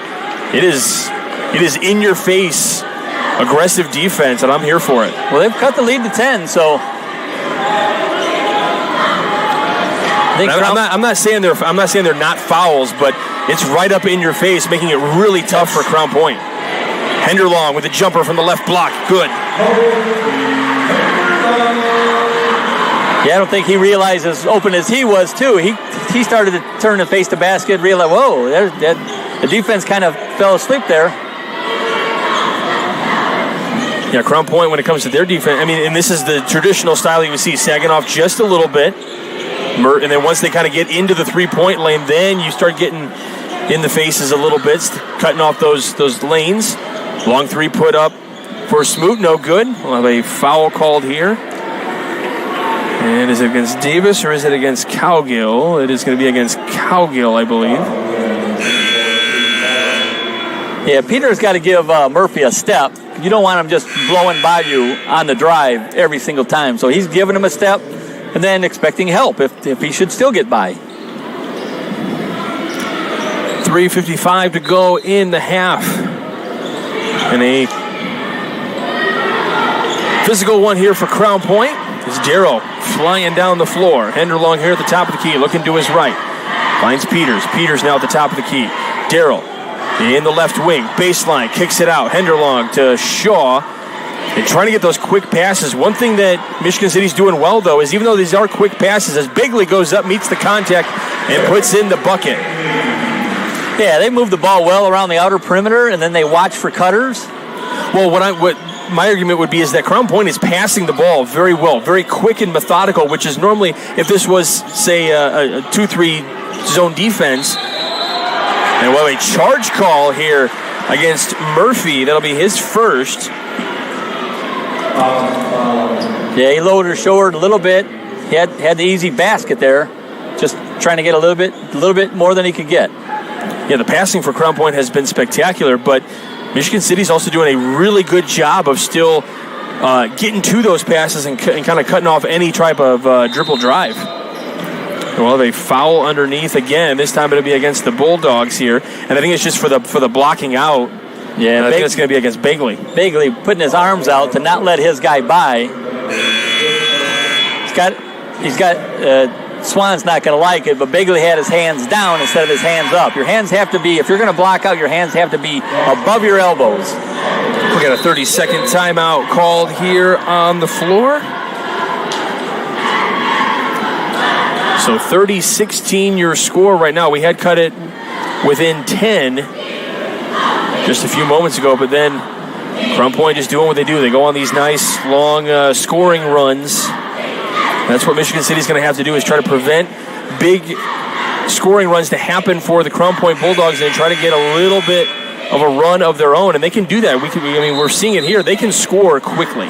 it is in your face aggressive defense, and I'm here for it. Well, they've cut the lead to 10, so I'm not saying they're not fouls, but it's right up in your face, making it really tough for Crown Point. Henderlong with a jumper from the left block, good. Yeah, I don't think he realized as open as he was, too. He started to turn and face the basket, realized, whoa, the defense kind of fell asleep there. Yeah, Crown Point, when it comes to their defense, and this is the traditional style you would see, sagging off just a little bit. And then once they kind of get into the three-point lane, then you start getting in the faces a little bit, cutting off those lanes. Long three put up for Smoot, no good. We'll have a foul called here. And is it against Davis or is it against Cowgill? It is going to be against Cowgill, I believe. Yeah, Peter's got to give Murphy a step. You don't want him just blowing by you on the drive every single time. So he's giving him a step and then expecting help if he should still get by. 3:55 to go in the half. And a physical one here for Crown Point. It's Darrell flying down the floor. Henderlong here at the top of the key, looking to his right. Finds Peters. Peters now at the top of the key. Darrell in the left wing. Baseline, kicks it out. Henderlong to Shaw. And trying to get those quick passes. One thing that Michigan City's doing well, though, is even though these are quick passes, as Bigley goes up, meets the contact, and puts in the bucket. Yeah, they move the ball well around the outer perimeter, and then they watch for cutters. Well, what my argument would be is that Crown Point is passing the ball very well, very quick and methodical, which is normally, if this was, say, a 2-3 zone defense, and we'll have a charge call here against Murphy. That'll be his first. Yeah, he lowered his shoulder a little bit. He had the easy basket there, just trying to get a little bit more than he could get. Yeah, the passing for Crown Point has been spectacular, but Michigan City's also doing a really good job of still getting to those passes and kind of cutting off any type of dribble drive. We'll have a foul underneath again. This time it'll be against the Bulldogs here, and I think it's just for the blocking out. Yeah, I think it's going to be against Bagley. Bagley putting his arms out to not let his guy by. He's got. Swan's not going to like it, but Bagley had his hands down instead of his hands up. Your hands have to be, if you're going to block out, your hands have to be above your elbows. We got a 30-second timeout called here on the floor. So 30-16 your score right now. We had cut it within 10 just a few moments ago, but then Crown Point just doing what they do. They go on these nice, long scoring runs. That's what Michigan City's going to have to do, is try to prevent big scoring runs to happen for the Crown Point Bulldogs and try to get a little bit of a run of their own. And they can do that. We're seeing it here. They can score quickly.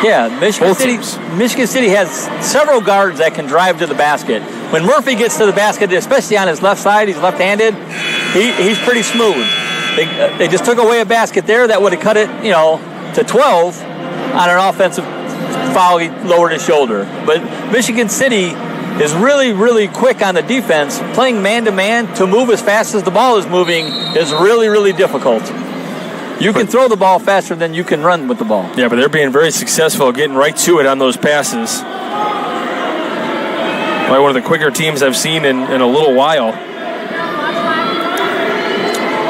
Yeah, Michigan City has several guards that can drive to the basket. When Murphy gets to the basket, especially on his left side, he's left-handed, he's pretty smooth. They just took away a basket there that would have cut it, to 12 on an offensive foul. He lowered his shoulder. But Michigan City is really, really quick on the defense. Playing man-to-man to move as fast as the ball is moving is really, really difficult. You can throw the ball faster than you can run with the ball. Yeah, but they're being very successful getting right to it on those passes. Probably one of the quicker teams I've seen in a little while.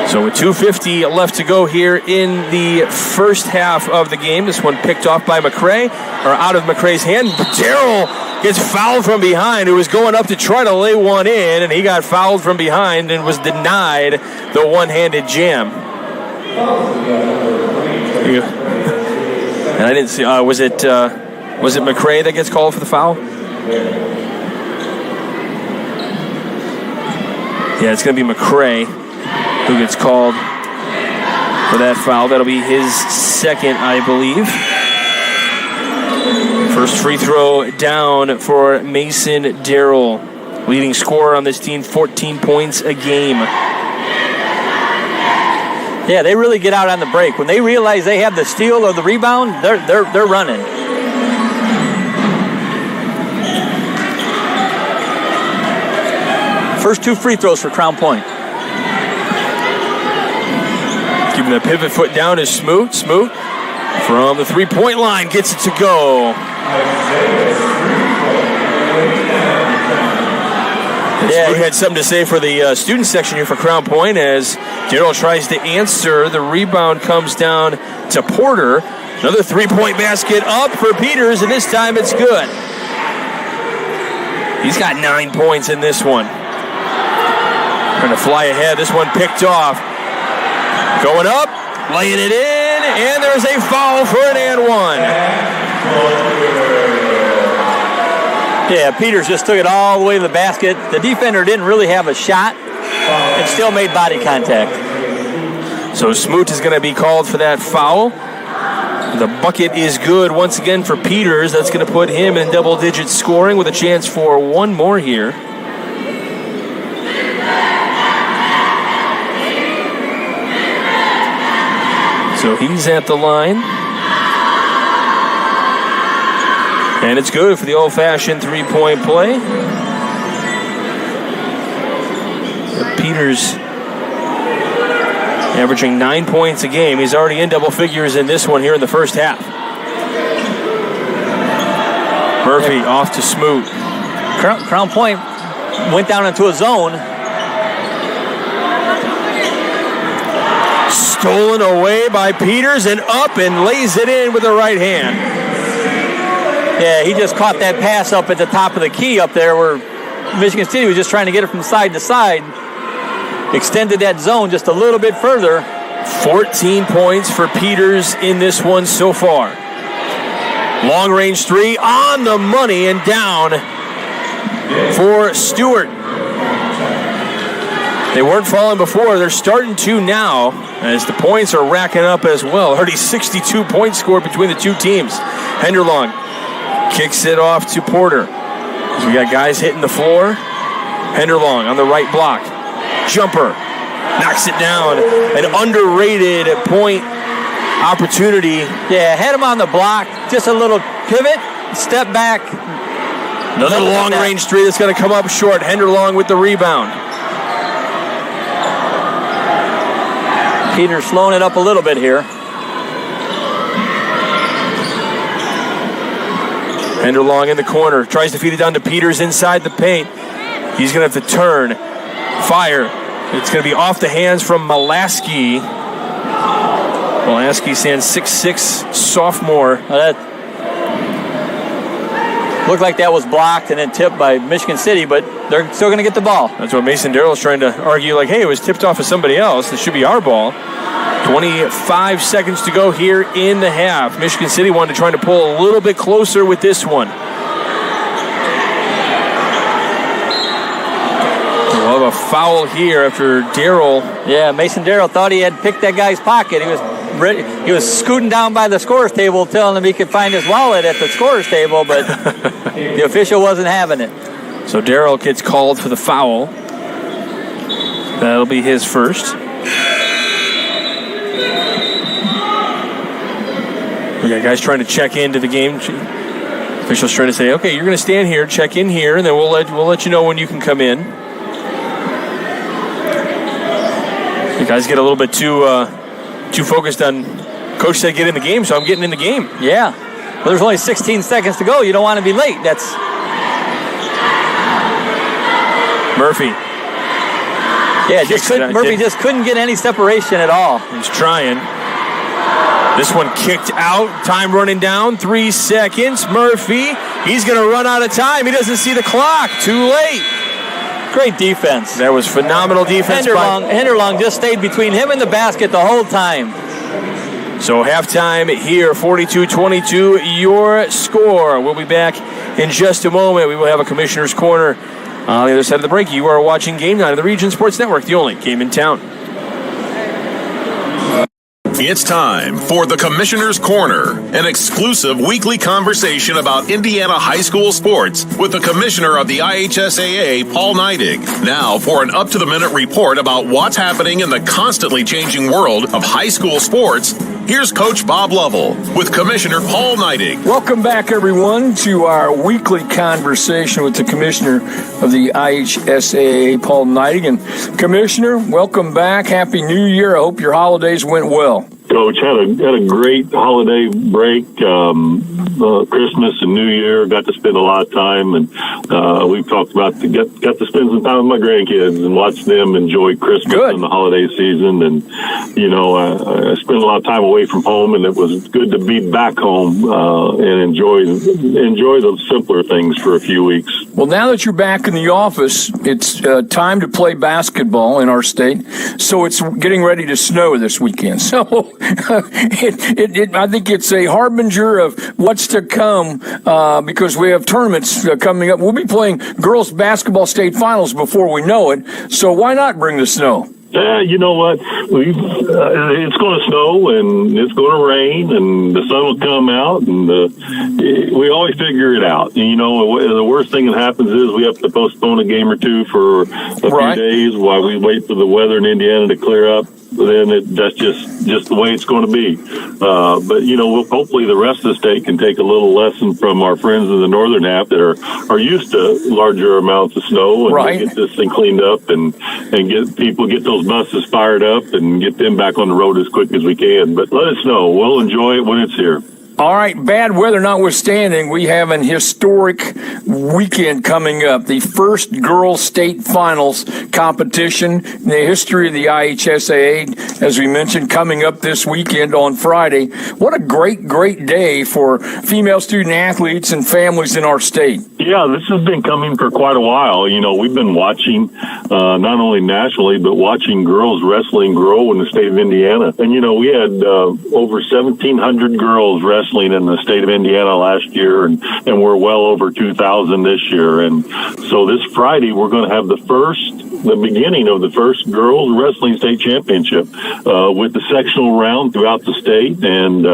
So with 2:50 left to go here in the first half of the game, this one picked off by McCray, or out of McCray's hand. Darrell gets fouled from behind, who was going up to try to lay one in, and he got fouled from behind and was denied the one-handed jam. And I didn't see, was it McCray that gets called for the foul? Yeah, it's going to be McCray who gets called for that foul. That'll be his second, I believe. First free throw down for Mason Darrell. Leading scorer on this team, 14 points a game. Yeah, they really get out on the break. When they realize they have the steal or the rebound, they're running. First two free throws for Crown Point. Giving the pivot foot down is Smoot. Smoot from the three-point line gets it to go. Yeah, he had something to say for the student section here for Crown Point as Darrell tries to answer. The rebound comes down to Porter. Another three-point basket up for Peters, and this time it's good. He's got 9 points in this one. Trying to fly ahead. This one picked off. Going up, laying it in, and there's a foul for an and one. Yeah, Peters just took it all the way to the basket. The defender didn't really have a shot and still made body contact. So Smoot is going to be called for that foul. The bucket is good once again for Peters. That's going to put him in double-digit scoring with a chance for one more here. So he's at the line. And it's good for the old-fashioned three-point play. Peters averaging 9 points a game. He's already in double figures in this one here in the first half. Murphy off to Smoot. Crown Point went down into a zone. Stolen away by Peters and up and lays it in with the right hand. Yeah, he just caught that pass up at the top of the key up there where Michigan City was just trying to get it from side to side. extended that zone just a little bit further. 14 points for Peters in this one so far. Long range three on the money and down for Stewart. They weren't falling before. They're starting to now as the points are racking up as well. Already 62 points scored between the two teams. Henderlong kicks it off to Porter. So we got guys hitting the floor. Henderlong on the right block. Jumper. Knocks it down. An underrated point opportunity. Yeah, had him on the block. Just a little pivot, step back. Another long-range three that's going to come up short. Henderlong with the rebound. Peters slowing it up a little bit here. Henderlong in the corner. Tries to feed it down to Peters inside the paint. He's going to have to turn. Fire. It's going to be off the hands from Molaski. Molaski stands 6'6", sophomore. That looked like that was blocked and then tipped by Michigan City, but they're still going to get the ball. That's what Mason Darrell's trying to argue, like, hey, it was tipped off of somebody else. It should be our ball. 25 seconds to go here in the half. Michigan City wanted to try to pull a little bit closer with this one. We'll have a foul here after Darrell. Yeah, Mason Darrell thought he had picked that guy's pocket. He was scooting down by the scorer's table telling him he could find his wallet at the scorer's table, but the official wasn't having it. So Darrell gets called for the foul. That'll be his first. We got guys trying to check into the game. Officials trying to say, okay, you're going to stand here, check in here, and then we'll let you know when you can come in. You guys get a little bit too focused on coach said get in the game, so I'm getting in the game. Yeah. Well, there's only 16 seconds to go. You don't want to be late. That's Murphy. Yeah, Murphy just couldn't get any separation at all. He's trying. This one kicked out. Time running down. 3 seconds. Murphy. He's going to run out of time. He doesn't see the clock. Too late. Great defense. That was phenomenal defense. Henderlong just stayed between him and the basket the whole time. So halftime here, 42-22, your score. We'll be back in just a moment. We will have a Commissioner's Corner on the other side of the break. You are watching Game Night of the Region Sports Network, the only game in town. It's time for the Commissioner's Corner, an exclusive weekly conversation about Indiana high school sports with the commissioner of the IHSAA, Paul Neidig. Now for an up-to-the-minute report about what's happening in the constantly changing world of high school sports, here's Coach Bob Lovell with Commissioner Paul Neidig. Welcome back, everyone, to our weekly conversation with the commissioner of the IHSAA, Paul Neidig. And Commissioner, welcome back. Happy New Year. I hope your holidays went well. Coach, had a great holiday break, Christmas and New Year. Got to spend a lot of time, and we've talked about got to spend some time with my grandkids and watch them enjoy Christmas and the holiday season. And I spent a lot of time away from home, and it was good to be back home and enjoy the simpler things for a few weeks. Well, now that you're back in the office, it's time to play basketball in our state. So it's getting ready to snow this weekend. So I think it's a harbinger of what's to come because we have tournaments coming up. We'll be playing girls basketball state finals before we know it. So why not bring the snow? You know what? It's going to snow and it's going to rain and the sun will come out and we always figure it out. And, the worst thing that happens is we have to postpone a game or two for a few days while we wait for the weather in Indiana to clear up. Then that's just the way it's going to be. But hopefully the rest of the state can take a little lesson from our friends in the northern half that are used to larger amounts of snow and get this thing cleaned up and get those buses fired up and get them back on the road as quick as we can. But let us know. We'll enjoy it when it's here. All right, bad weather notwithstanding, we have an historic weekend coming up. The first girls state finals competition in the history of the IHSAA, as we mentioned, coming up this weekend on Friday. What a great, great day for female student athletes and families in our state. Yeah, this has been coming for quite a while. You know, we've been watching not only nationally, but watching girls wrestling grow in the state of Indiana. And, you know, we had over 1,700 girls wrestling in the state of Indiana last year, and we're well over 2,000 this year. And so this Friday, we're going to have the beginning of the first girls wrestling state championship with the sectional round throughout the state. And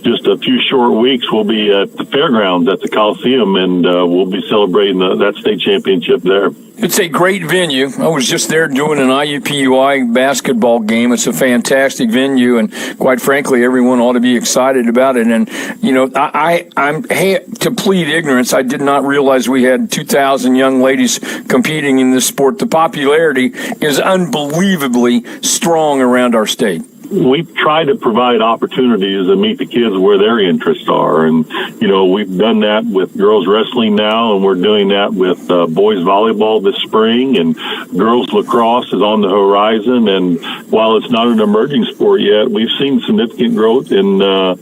just a few short weeks, we'll be at the fairgrounds at the Coliseum, and we'll be celebrating that state championship there. It's a great venue. I was just there doing an IUPUI basketball game. It's a fantastic venue, and quite frankly, everyone ought to be excited about it. And, you know, I'm to plead ignorance. I did not realize we had 2,000 young ladies competing in this sport. The popularity is unbelievably strong around our state. We try to provide opportunities to meet the kids where their interests are. And, you know, we've done that with girls wrestling now, and we're doing that with boys volleyball this spring, and girls lacrosse is on the horizon. And while it's not an emerging sport yet, we've seen significant growth in one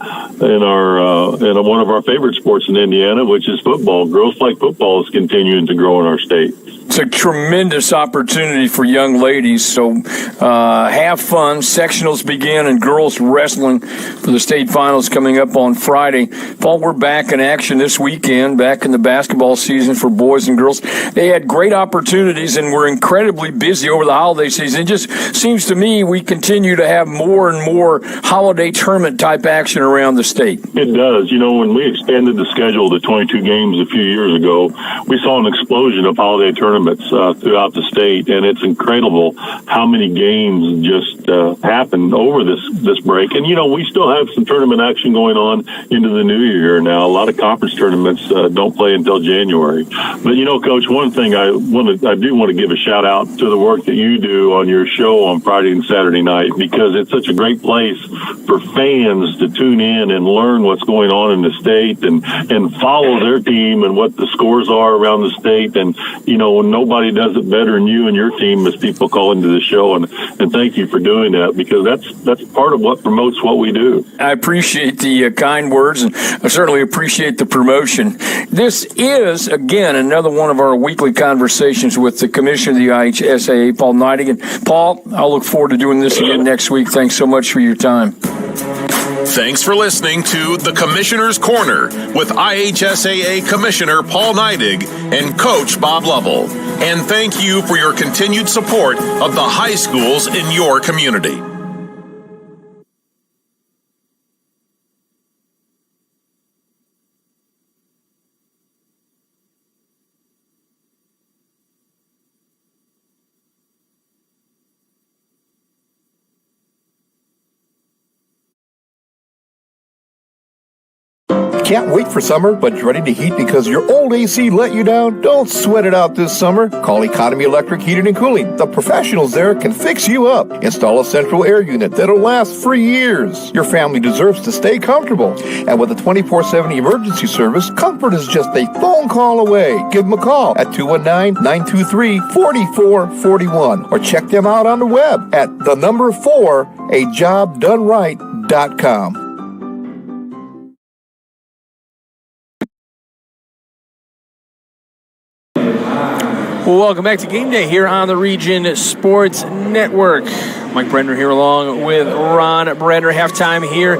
of our favorite sports in Indiana, which is football. Girls like football is continuing to grow in our state. It's a tremendous opportunity for young ladies, so have fun. Sectionals begin, and girls wrestling for the state finals coming up on Friday. Paul, we're back in action this weekend, back in the basketball season for boys and girls. They had great opportunities and were incredibly busy over the holiday season. It just seems to me we continue to have more and more holiday tournament-type action around the state. It does. You know, when we expanded the schedule to 22 games a few years ago, we saw an explosion of holiday tournaments throughout the state, and it's incredible how many games just happened over this break. And, you know, we still have some tournament action going on into the new year now. A lot of conference tournaments don't play until January. But, you know, Coach, one thing I do want to give a shout out to the work that you do on your show on Friday and Saturday night, because it's such a great place for fans to tune in and learn what's going on in the state and follow their team and what the scores are around the state. And, you know, nobody does it better than you and your team as people call into the show, and thank you for doing that, because that's part of what promotes what we do. I appreciate the kind words, and I certainly appreciate the promotion. This is, again, another one of our weekly conversations with the Commissioner of the IHSAA, Paul Neidig. Paul, I'll look forward to doing this again next week. Thanks so much for your time. Thanks for listening to The Commissioner's Corner with IHSAA Commissioner Paul Neidig and Coach Bob Lovell. And thank you for your continued support of the high schools in your community. Can't wait for summer, but you're ready to heat because your old AC let you down? Don't sweat it out this summer. Call Economy Electric Heating and Cooling. The professionals there can fix you up. Install a central air unit that'll last for years. Your family deserves to stay comfortable. And with a 24/7 emergency service, comfort is just a phone call away. Give them a call at 219-923-4441 or check them out on the web at 4ajobdoneright.com. Well, welcome back to Game Day here on the Region Sports Network. Mike Brenner here along with Ron Brenner. Halftime here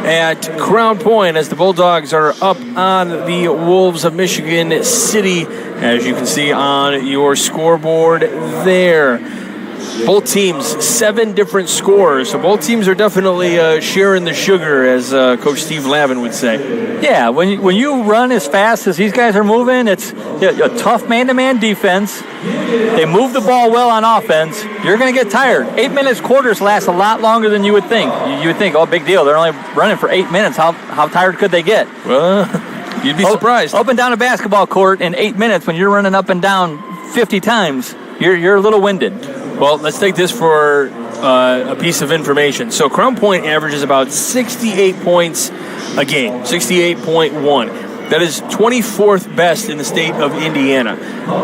at Crown Point as the Bulldogs are up on the Wolves of Michigan City, as you can see on your scoreboard there. Both teams, 7 different scores. So both teams are definitely sharing the sugar, as Coach Steve Lavin would say. Yeah, when you run as fast as these guys are moving, it's a tough man-to-man defense. They move the ball well on offense. You're going to get tired. 8 minutes quarters last a lot longer than you would think. You would think, oh, big deal. They're only running for 8 minutes. How tired could they get? Well, you'd be surprised. Up and down a basketball court in 8 minutes when you're running up and down 50 times, you're a little winded. Well, let's take this for a piece of information. So Crown Point averages about 68 points a game, 68.1. That is 24th best in the state of Indiana.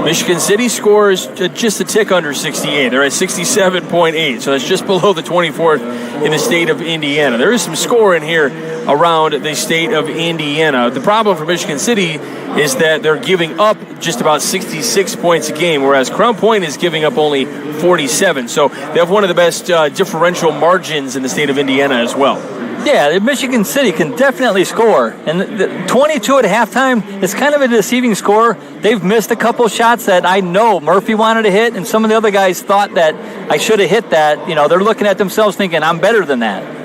Michigan City scores just a tick under 68. They're at 67.8, so that's just below the 24th in the state of Indiana. There is some scoring here around the state of Indiana. The problem for Michigan City is that they're giving up just about 66 points a game, whereas Crown Point is giving up only 47. So they have one of the best differential margins in the state of Indiana as well. Yeah, Michigan City can definitely score. And the 22 at halftime is kind of a deceiving score. They've missed a couple shots that I know Murphy wanted to hit, and some of the other guys thought that I should have hit that. You know, they're looking at themselves thinking, I'm better than that.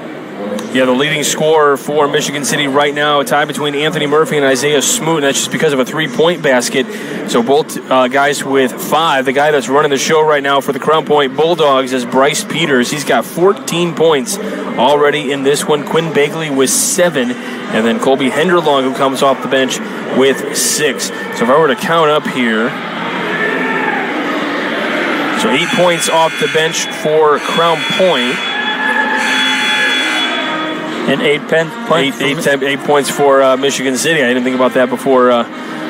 Yeah, the leading scorer for Michigan City right now, tied between Anthony Murphy and Isaiah Smoot, and that's just because of a three-point basket. So both guys with 5. The guy that's running the show right now for the Crown Point Bulldogs is Bryce Peters. He's got 14 points already in this one. Quinn Bagley with 7, and then Colby Henderlong, who comes off the bench, with 6. So if I were to count up here, so 8 points off the bench for Crown Point. And 8 points for Michigan City. I didn't think about that before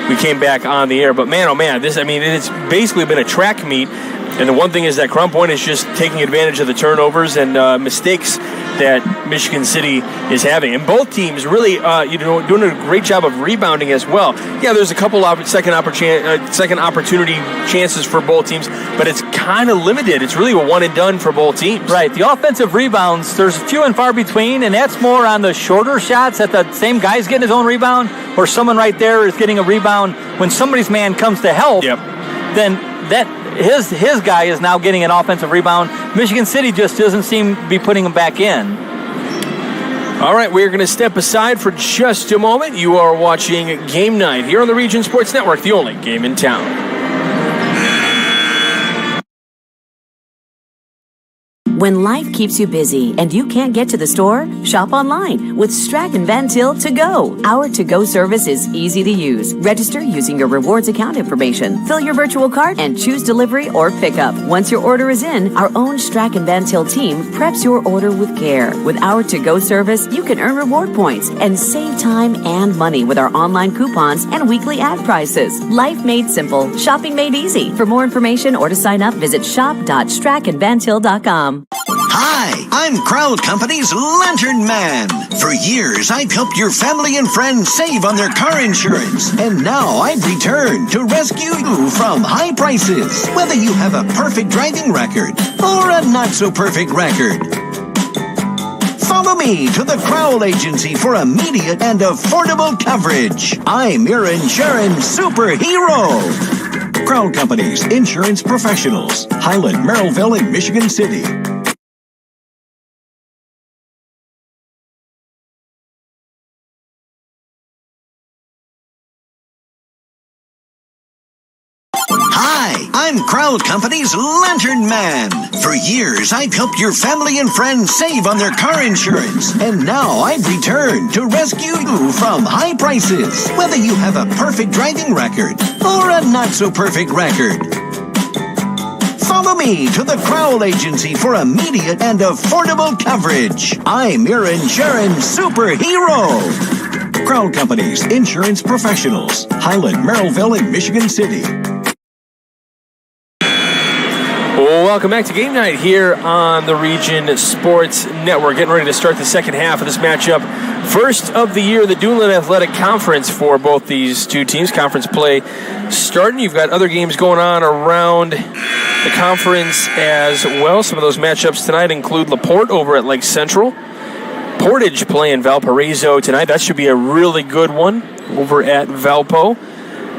we came back on the air. But man, oh man, it's basically been a track meet. And the one thing is that Crown Point is just taking advantage of the turnovers and mistakes that Michigan City is having. And both teams really doing a great job of rebounding as well. Yeah, there's a couple second opportunity chances for both teams, but it's kind of limited. It's really a one and done for both teams. Right. The offensive rebounds, there's few and far between, and that's more on the shorter shots that the same guy's getting his own rebound, or someone right there is getting a rebound when somebody's man comes to help. Yep. Then that his guy is now getting an offensive rebound. Michigan City just doesn't seem to be putting him back in. All right, we're going to step aside for just a moment. You are watching Game Night here on the Region Sports Network, the only game in town. When life keeps you busy and you can't get to the store, shop online with Strachan Van Til To Go. Our to-go service is easy to use. Register using your rewards account information, fill your virtual cart, and choose delivery or pickup. Once your order is in, our own Strachan Van Til team preps your order with care. With our to-go service, you can earn reward points and save time and money with our online coupons and weekly ad prices. Life made simple, shopping made easy. For more information or to sign up, visit shop.strachanvantil.com. Hi, I'm Crowd Company's Lantern Man. For years, I've helped your family and friends save on their car insurance. And now I've returned to rescue you from high prices. Whether you have a perfect driving record or a not-so-perfect record. Follow me to the Crowd Agency for immediate and affordable coverage. I'm your insurance superhero. Crowd Company's insurance professionals. Highland, Merrillville, and Michigan City. Hi, I'm Crowd Company's Lantern Man. For years, I've helped your family and friends save on their car insurance. And now I've returned to rescue you from high prices. Whether you have a perfect driving record or a not-so-perfect record. Follow me to the Crowd Agency for immediate and affordable coverage. I'm your insurance superhero. Crowd Company's insurance professionals. Highland, Merrillville, and Michigan City. Well, welcome back to Game Night here on the Region Sports Network. Getting ready to start the second half of this matchup. First of the year, the Duneland Athletic Conference for both these two teams. Conference play starting. You've got other games going on around the conference as well. Some of those matchups tonight include LaPorte over at Lake Central. Portage playing Valparaiso tonight. That should be a really good one over at Valpo.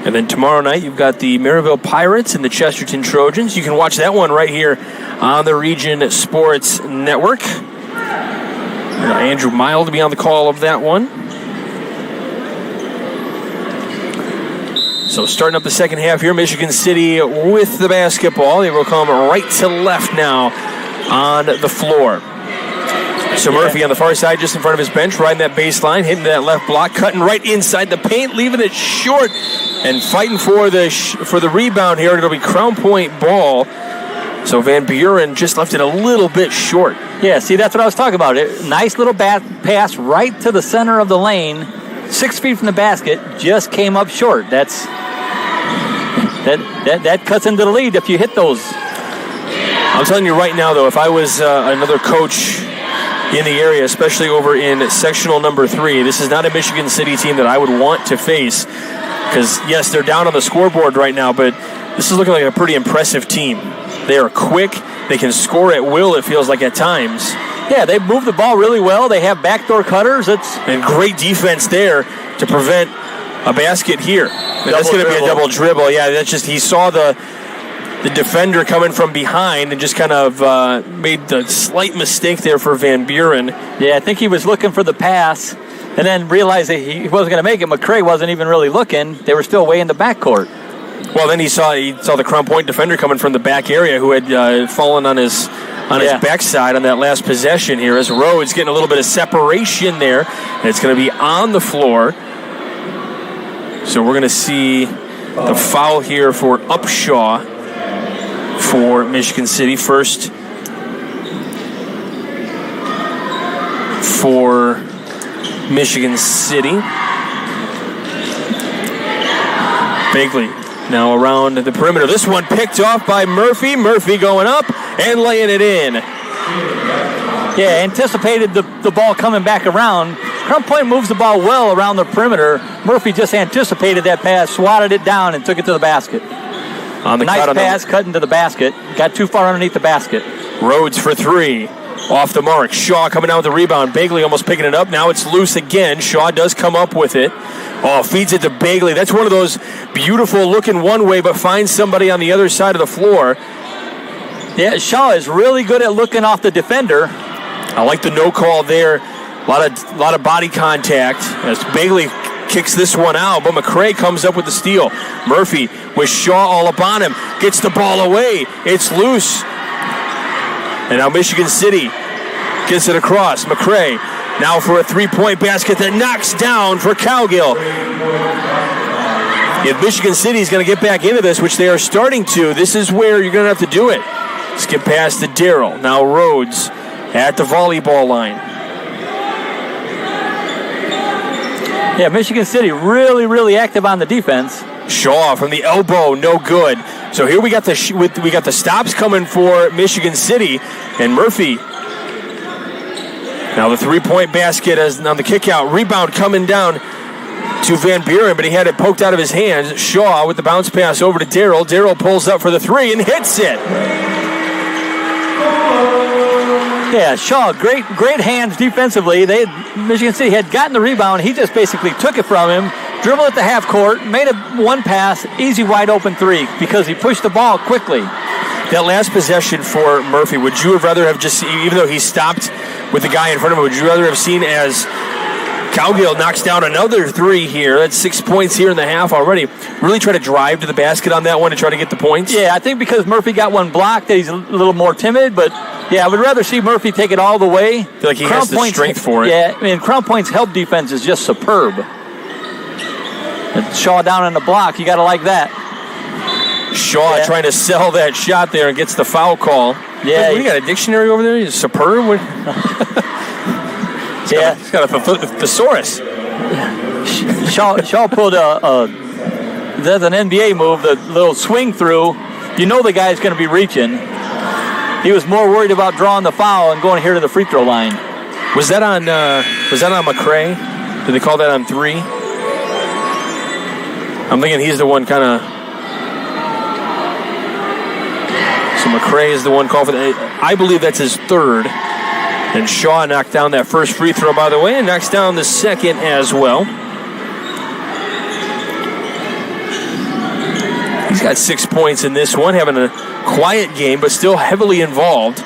And then tomorrow night, you've got the Maryville Pirates and the Chesterton Trojans. You can watch that one right here on the Region Sports Network. Andrew Mild to be on the call of that one. So starting up the second half here, Michigan City with the basketball. They will come right to left now on the floor. So Murphy on the far side, just in front of his bench, riding that baseline, hitting that left block, cutting right inside the paint, leaving it short, and fighting for the rebound here. It'll be Crown Point ball. So Van Buren just left it a little bit short. Yeah, see, that's what I was talking about. Nice little pass right to the center of the lane, 6 feet from the basket, just came up short. That cuts into the lead if you hit those. I'm telling you right now, though, if I was another coach in the area, especially over in sectional number 3, this is not a Michigan City team that I would want to face. Because, yes, they're down on the scoreboard right now, but this is looking like a pretty impressive team. They are quick. They can score at will, it feels like, at times. Yeah, they move the ball really well. They have backdoor cutters. And great defense there to prevent a basket here. That's going to be a double dribble. Yeah, that's just he saw the defender coming from behind and just kind of made the slight mistake there for Van Buren. Yeah, I think he was looking for the pass and then realized that he wasn't going to make it. McCray wasn't even really looking. They were still way in the backcourt. Well, then he saw the Crown Point defender coming from the back area who had fallen on his backside on that last possession here as Rhodes getting a little bit of separation there. And it's going to be on the floor. So we're going to see the foul here for Upshaw for Michigan City. First for Michigan City. Bagley now around the perimeter. This one picked off by Murphy. Murphy going up and laying it in. Yeah, anticipated the ball coming back around. Crown Point moves the ball well around the perimeter. Murphy just anticipated that pass, swatted it down, and took it to the basket. Nice pass, cut into the basket. Got too far underneath the basket. Rhodes for 3. Off the mark. Shaw coming out with the rebound. Bagley almost picking it up. Now it's loose again. Shaw does come up with it. Oh, feeds it to Bagley. That's one of those beautiful looking one way, but finds somebody on the other side of the floor. Yeah, Shaw is really good at looking off the defender. I like the no call there. A lot of body contact as Bagley kicks this one out, but McCray comes up with the steal. Murphy with Shaw all up on him. Gets the ball away. It's loose. And now Michigan City gets it across. McCray now for a three-point basket that knocks down for Cowgill. If Michigan City is going to get back into this, which they are starting to, this is where you're going to have to do it. Skip past to Darrell. Now Rhodes at the volleyball line. Yeah, Michigan City really, really active on the defense. Shaw from the elbow, no good. So here we got the stops coming for Michigan City, and Murphy. Now the three-point basket as on the kick-out. Rebound coming down to Van Buren, but he had it poked out of his hands. Shaw with the bounce pass over to Darrell. Darrell pulls up for the 3 and hits it. Yeah, Shaw, great hands defensively. Michigan City had gotten the rebound. He just basically took it from him, dribbled at the half court, made one pass, easy wide open 3 because he pushed the ball quickly. That last possession for Murphy, would you have rather have just, even though he stopped with the guy in front of him, would you rather have seen as Cowgill knocks down another 3 here? That's 6 points here in the half already. Really try to drive to the basket on that one to try to get the points? Yeah, I think because Murphy got one blocked that he's a little more timid, but yeah, I would rather see Murphy take it all the way. I feel like he has the strength for it. Yeah, I mean, Crown Point's help defense is just superb. And Shaw down on the block, you got to like that. Shaw trying to sell that shot there and gets the foul call. Yeah. You got a dictionary over there? He's superb? He's got a thesaurus. Shaw pulled there's an NBA move, the little swing through. You know the guy's going to be reaching. He was more worried about drawing the foul and going here to the free throw line. Was that on McCray? Did they call that on 3? I'm thinking he's the one kind of. So McCray is the one called for that. I believe that's his 3rd. And Shaw knocked down that first free throw, by the way, and knocks down the second as well. He's got 6 points in this one, having a quiet game, but still heavily involved.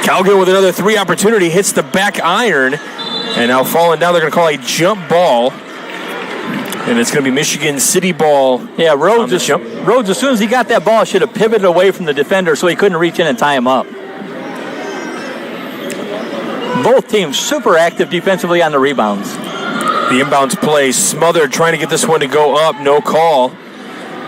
Cowgill with another 3 opportunity, hits the back iron, and now falling down, they're going to call a jump ball. And it's going to be Michigan City ball. Yeah, Rhodes, as soon as he got that ball, should have pivoted away from the defender so he couldn't reach in and tie him up. Both teams super active defensively on the rebounds. The inbounds play smothered, trying to get this one to go up. No call.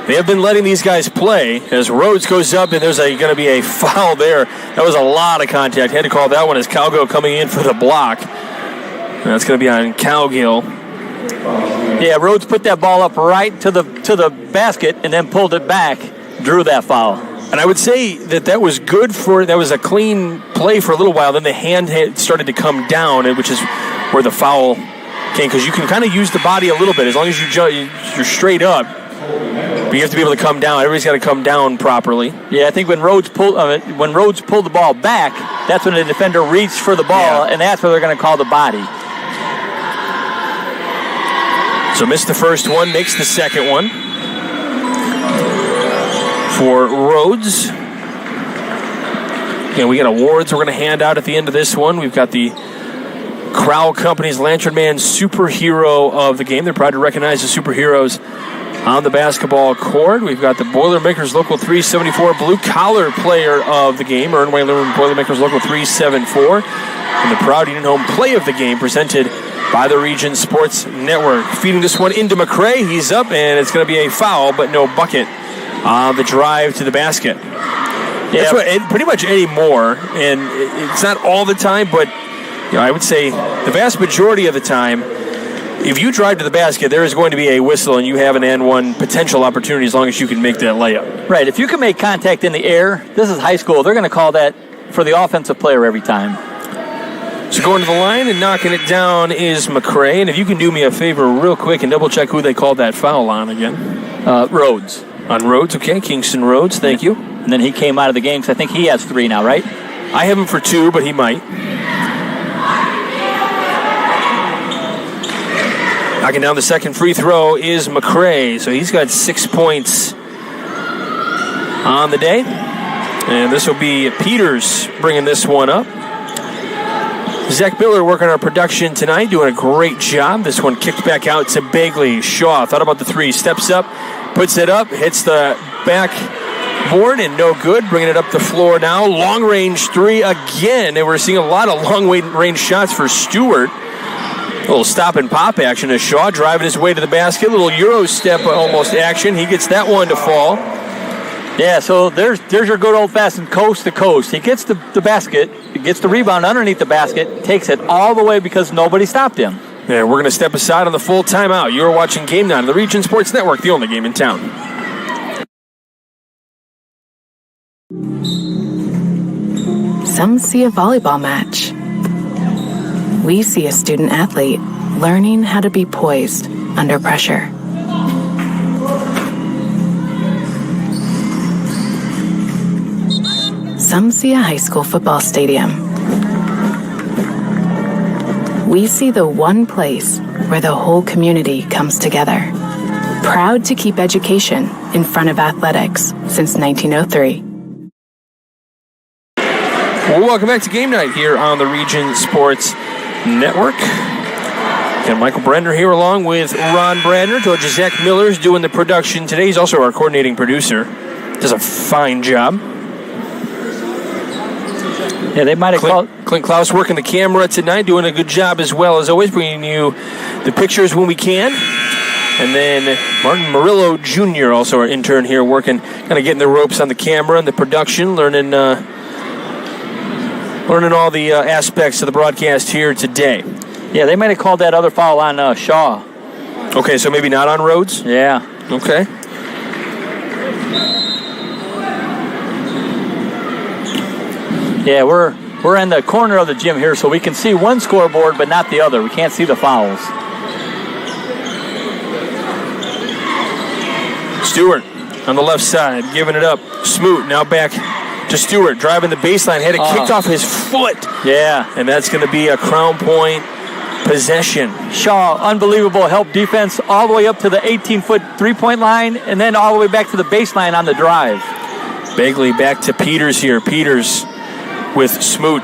They have been letting these guys play as Rhodes goes up, and there's going to be a foul there. That was a lot of contact. Had to call that one as Cowgill coming in for the block. And that's going to be on Cowgill. Yeah, Rhodes put that ball up right to the basket and then pulled it back, drew that foul. And I would say that was good that was a clean play for a little while. Then the hand had started to come down, which is where the foul came, because you can kind of use the body a little bit as long as you're straight up. But you have to be able to come down. Everybody's got to come down properly. Yeah, I think when Rhodes pulled the ball back, that's when the defender reached for the ball, and that's where they're going to call the body. So missed the first one, makes the second one for Rhodes. And we got awards we're going to hand out at the end of this one. We've got the Crowell Company's Lantern Man Superhero of the Game. They're proud to recognize the superheroes on the basketball court. We've got the Boilermakers Local 374 Blue Collar Player of the Game, Ern Whaler and Boilermakers Local 374. And the proud Union Home Play of the Game presented by the Region Sports Network. Feeding this one into McCray. He's up, and it's going to be a foul, but no bucket on the drive to the basket. Yeah, pretty much anymore, and it's not all the time, but I would say the vast majority of the time, if you drive to the basket, there is going to be a whistle, and you have an N1 potential opportunity as long as you can make that layup. Right. If you can make contact in the air, this is high school. They're going to call that for the offensive player every time. So going to the line and knocking it down is McCray. And if you can do me a favor real quick and double-check who they called that foul on again. Rhodes. On Rhodes, okay. Kingston Rhodes, thank you. And then he came out of the game because I think he has 3 now, right? I have him for 2, but he might. Knocking down the second free throw is McCray. So he's got 6 points on the day. And this will be Peters bringing this one up. Zach Miller working our production tonight, doing a great job. This one kicked back out to Bagley. Shaw thought about the 3, steps up, puts it up, hits the back board, and no good. Bringing it up the floor now. Long range 3 again, and we're seeing a lot of long range shots for Stewart. A little stop and pop action as Shaw driving his way to the basket. A little Euro step almost action. He gets that one to fall. Yeah, so there's your good old-fashioned coast to coast. He gets the basket, he gets the rebound underneath the basket, takes it all the way because nobody stopped him. Yeah, we're going to step aside on the full timeout. You're watching Game 9 of the Region Sports Network, the only game in town. Some see a volleyball match. We see a student athlete learning how to be poised under pressure. Some see a high school football stadium. We see the one place where the whole community comes together. Proud to keep education in front of athletics since 1903. Well, welcome back to Game Night here on the Region Sports Network. And Michael Brenner here along with Ron Bradner. Told you Zach Miller's doing the production today. He's also our coordinating producer. Does a fine job. Yeah, they might have called. Clint Klaus working the camera tonight, doing a good job as well as always, bringing you the pictures when we can. And then Martin Murillo Jr., also our intern here, working, kind of getting the ropes on the camera and the production, learning all the aspects of the broadcast here today. Yeah, they might have called that other foul on Shaw. Okay, so maybe not on Rhodes? Yeah. Okay. Yeah, we're in the corner of the gym here, so we can see one scoreboard, but not the other. We can't see the fouls. Stewart on the left side, giving it up. Smoot now back to Stewart, driving the baseline. Had it kicked off his foot. Yeah. And that's going to be a Crown Point possession. Shaw, unbelievable help defense all the way up to the 18-foot three-point line, and then all the way back to the baseline on the drive. Bagley back to Peters here. Peters with Smoot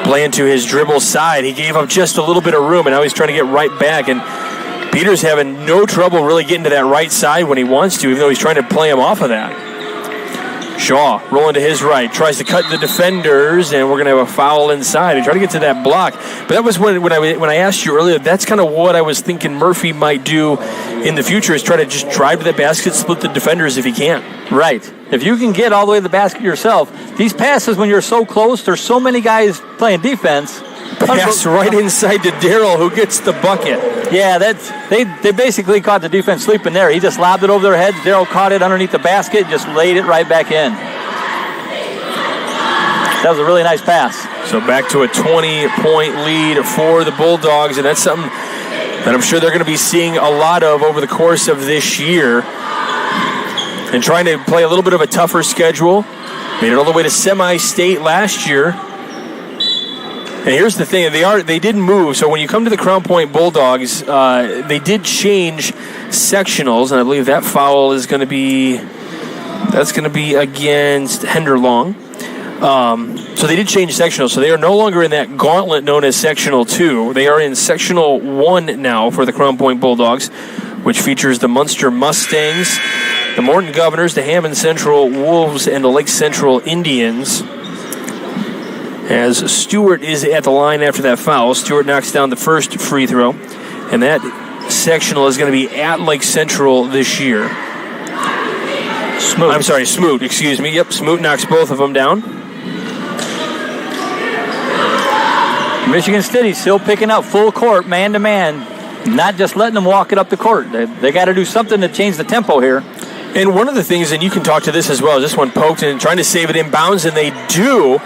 playing to his dribble side. He gave up just a little bit of room, and now he's trying to get right back. And Peters having no trouble really getting to that right side when he wants to, even though he's trying to play him off of that. Shaw rolling to his right, tries to cut the defenders, and we're going to have a foul inside. He tried to get to that block. But that was when I asked you earlier, that's kind of what I was thinking Murphy might do in the future, is try to just drive to the basket, split the defenders if he can. Right. If you can get all the way to the basket yourself, these passes when you're so close, there's so many guys playing defense. Pass right inside to Darrell, who gets the bucket. Yeah, they basically caught the defense sleeping there. He just lobbed it over their heads. Darrell caught it underneath the basket, just laid it right back in. That was a really nice pass. So back to a 20-point lead for the Bulldogs, and that's something that I'm sure they're going to be seeing a lot of over the course of this year. And trying to play a little bit of a tougher schedule. Made it all the way to semi-state last year. And here's the thing, they didn't move. So when you come to the Crown Point Bulldogs, they did change sectionals, and I believe that foul is going to be against Henderlong. So they did change sectionals. So they are no longer in that gauntlet known as Sectional 2. They are in Sectional 1 now for the Crown Point Bulldogs, which features the Munster Mustangs, the Morton Governors, the Hammond Central Wolves, and the Lake Central Indians. As Stewart is at the line after that foul, Stewart knocks down the first free throw, and that sectional is going to be at Lake Central this year. Smoot, excuse me. Yep, Smoot knocks both of them down. Michigan City still picking up full court, man-to-man, not just letting them walk it up the court. They got to do something to change the tempo here. And one of the things, and you can talk to this as well, this one poked and trying to save it inbounds, and they do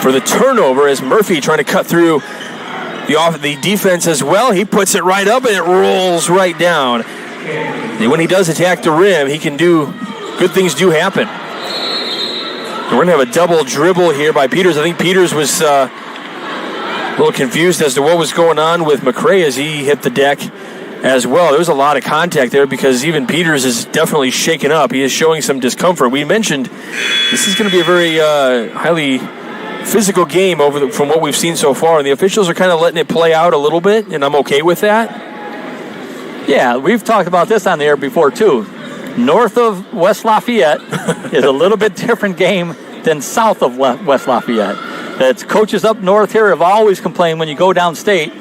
for the turnover as Murphy trying to cut through the defense as well. He puts it right up, and it rolls right down. And when he does attack the rim, he can do good things do happen. We're going to have a double dribble here by Peters. I think Peters was a little confused as to what was going on with McRae as he hit the deck as well. There was a lot of contact there because even Peters is definitely shaken up. He is showing some discomfort. We mentioned this is going to be a very highly physical game from what we've seen so far, and the officials are kind of letting it play out a little bit, and I'm okay with that. Yeah, we've talked about this on the air before, too. North of West Lafayette is a little bit different game than south of West Lafayette. It's coaches up north here have always complained when you go downstate,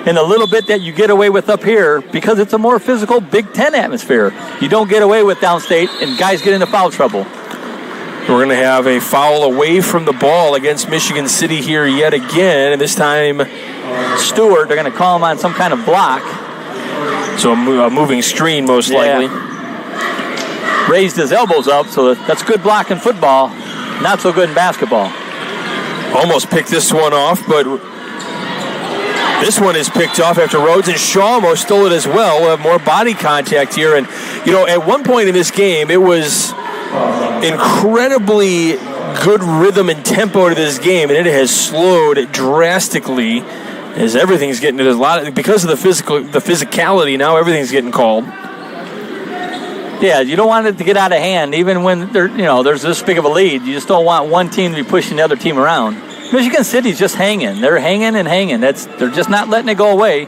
and a little bit that you get away with up here because it's a more physical Big Ten atmosphere. You don't get away with downstate, and guys get into foul trouble. We're going to have a foul away from the ball against Michigan City here yet again, and this time Stewart, they're going to call him on some kind of block. So a moving screen most likely. Raised his elbows up, so that's good block in football, not so good in basketball. Almost picked this one off, but this one is picked off after Rhodes, and Shaw almost stole it as well. We'll have more body contact here, and at one point in this game, it was incredibly good rhythm and tempo to this game, and it has slowed drastically as everything's getting to a lot because of the physicality. Now everything's getting called. Yeah, you don't want it to get out of hand, even when there's this big of a lead. You just don't want one team to be pushing the other team around. Michigan City's just hanging. They're hanging and hanging. They're just not letting it go away.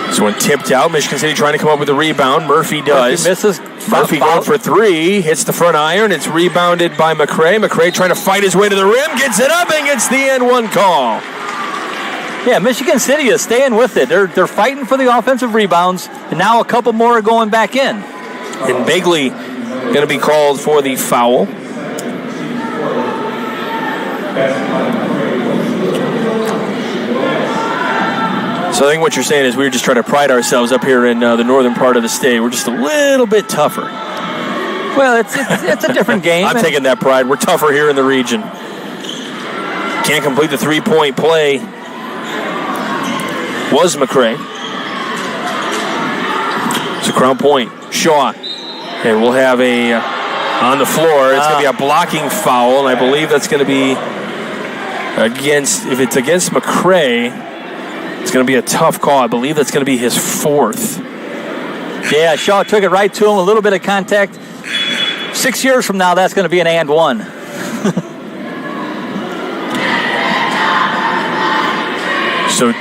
This one tipped out. Michigan City trying to come up with a rebound. Murphy does. Murphy going for three. Hits the front iron. It's rebounded by McRae. McRae trying to fight his way to the rim. Gets it up and gets the N1 call. Yeah, Michigan City is staying with it. They're fighting for the offensive rebounds, and now a couple more are going back in. And Begley going to be called for the foul. So I think what you're saying is we're just trying to pride ourselves up here in the northern part of the state. We're just a little bit tougher. Well, it's a different game. I'm taking that pride. We're tougher here in the region. Can't complete the three-point play. Was McRae. So Crown Point, Shaw. And we'll have on the floor, it's going to be a blocking foul, and I believe that's going to be if it's against McRae, it's going to be a tough call. I believe that's going to be his fourth. Yeah, Shaw took it right to him, a little bit of contact. 6 years from now, that's going to be an and one. So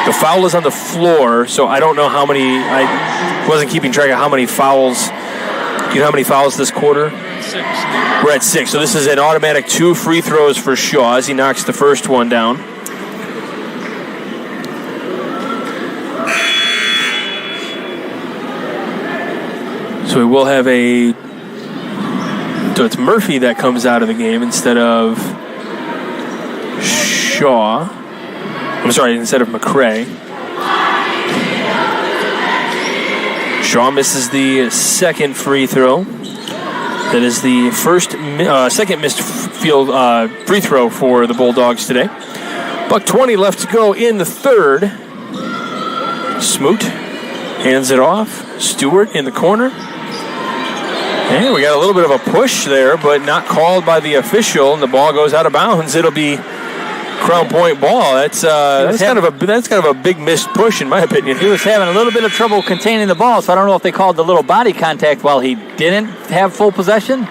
the foul is on the floor, so I don't know how many. I wasn't keeping track of how many fouls Do you know how many fouls this quarter? 6. We're at 6. So this is an automatic 2 free throws for Shaw as he knocks the first one down. So we will have so it's Murphy that comes out of the game instead of Shaw. I'm sorry, instead of McCray. Shaw misses the second free throw. That is the second missed free throw for the Bulldogs today. $1:20 left to go in the third. Smoot hands it off. Stewart in the corner. And we got a little bit of a push there, but not called by the official, and the ball goes out of bounds. It'll be Crown Point ball. That's kind of a big missed push, in my opinion. He was having a little bit of trouble containing the ball, so I don't know if they called the little body contact while he didn't have full possession.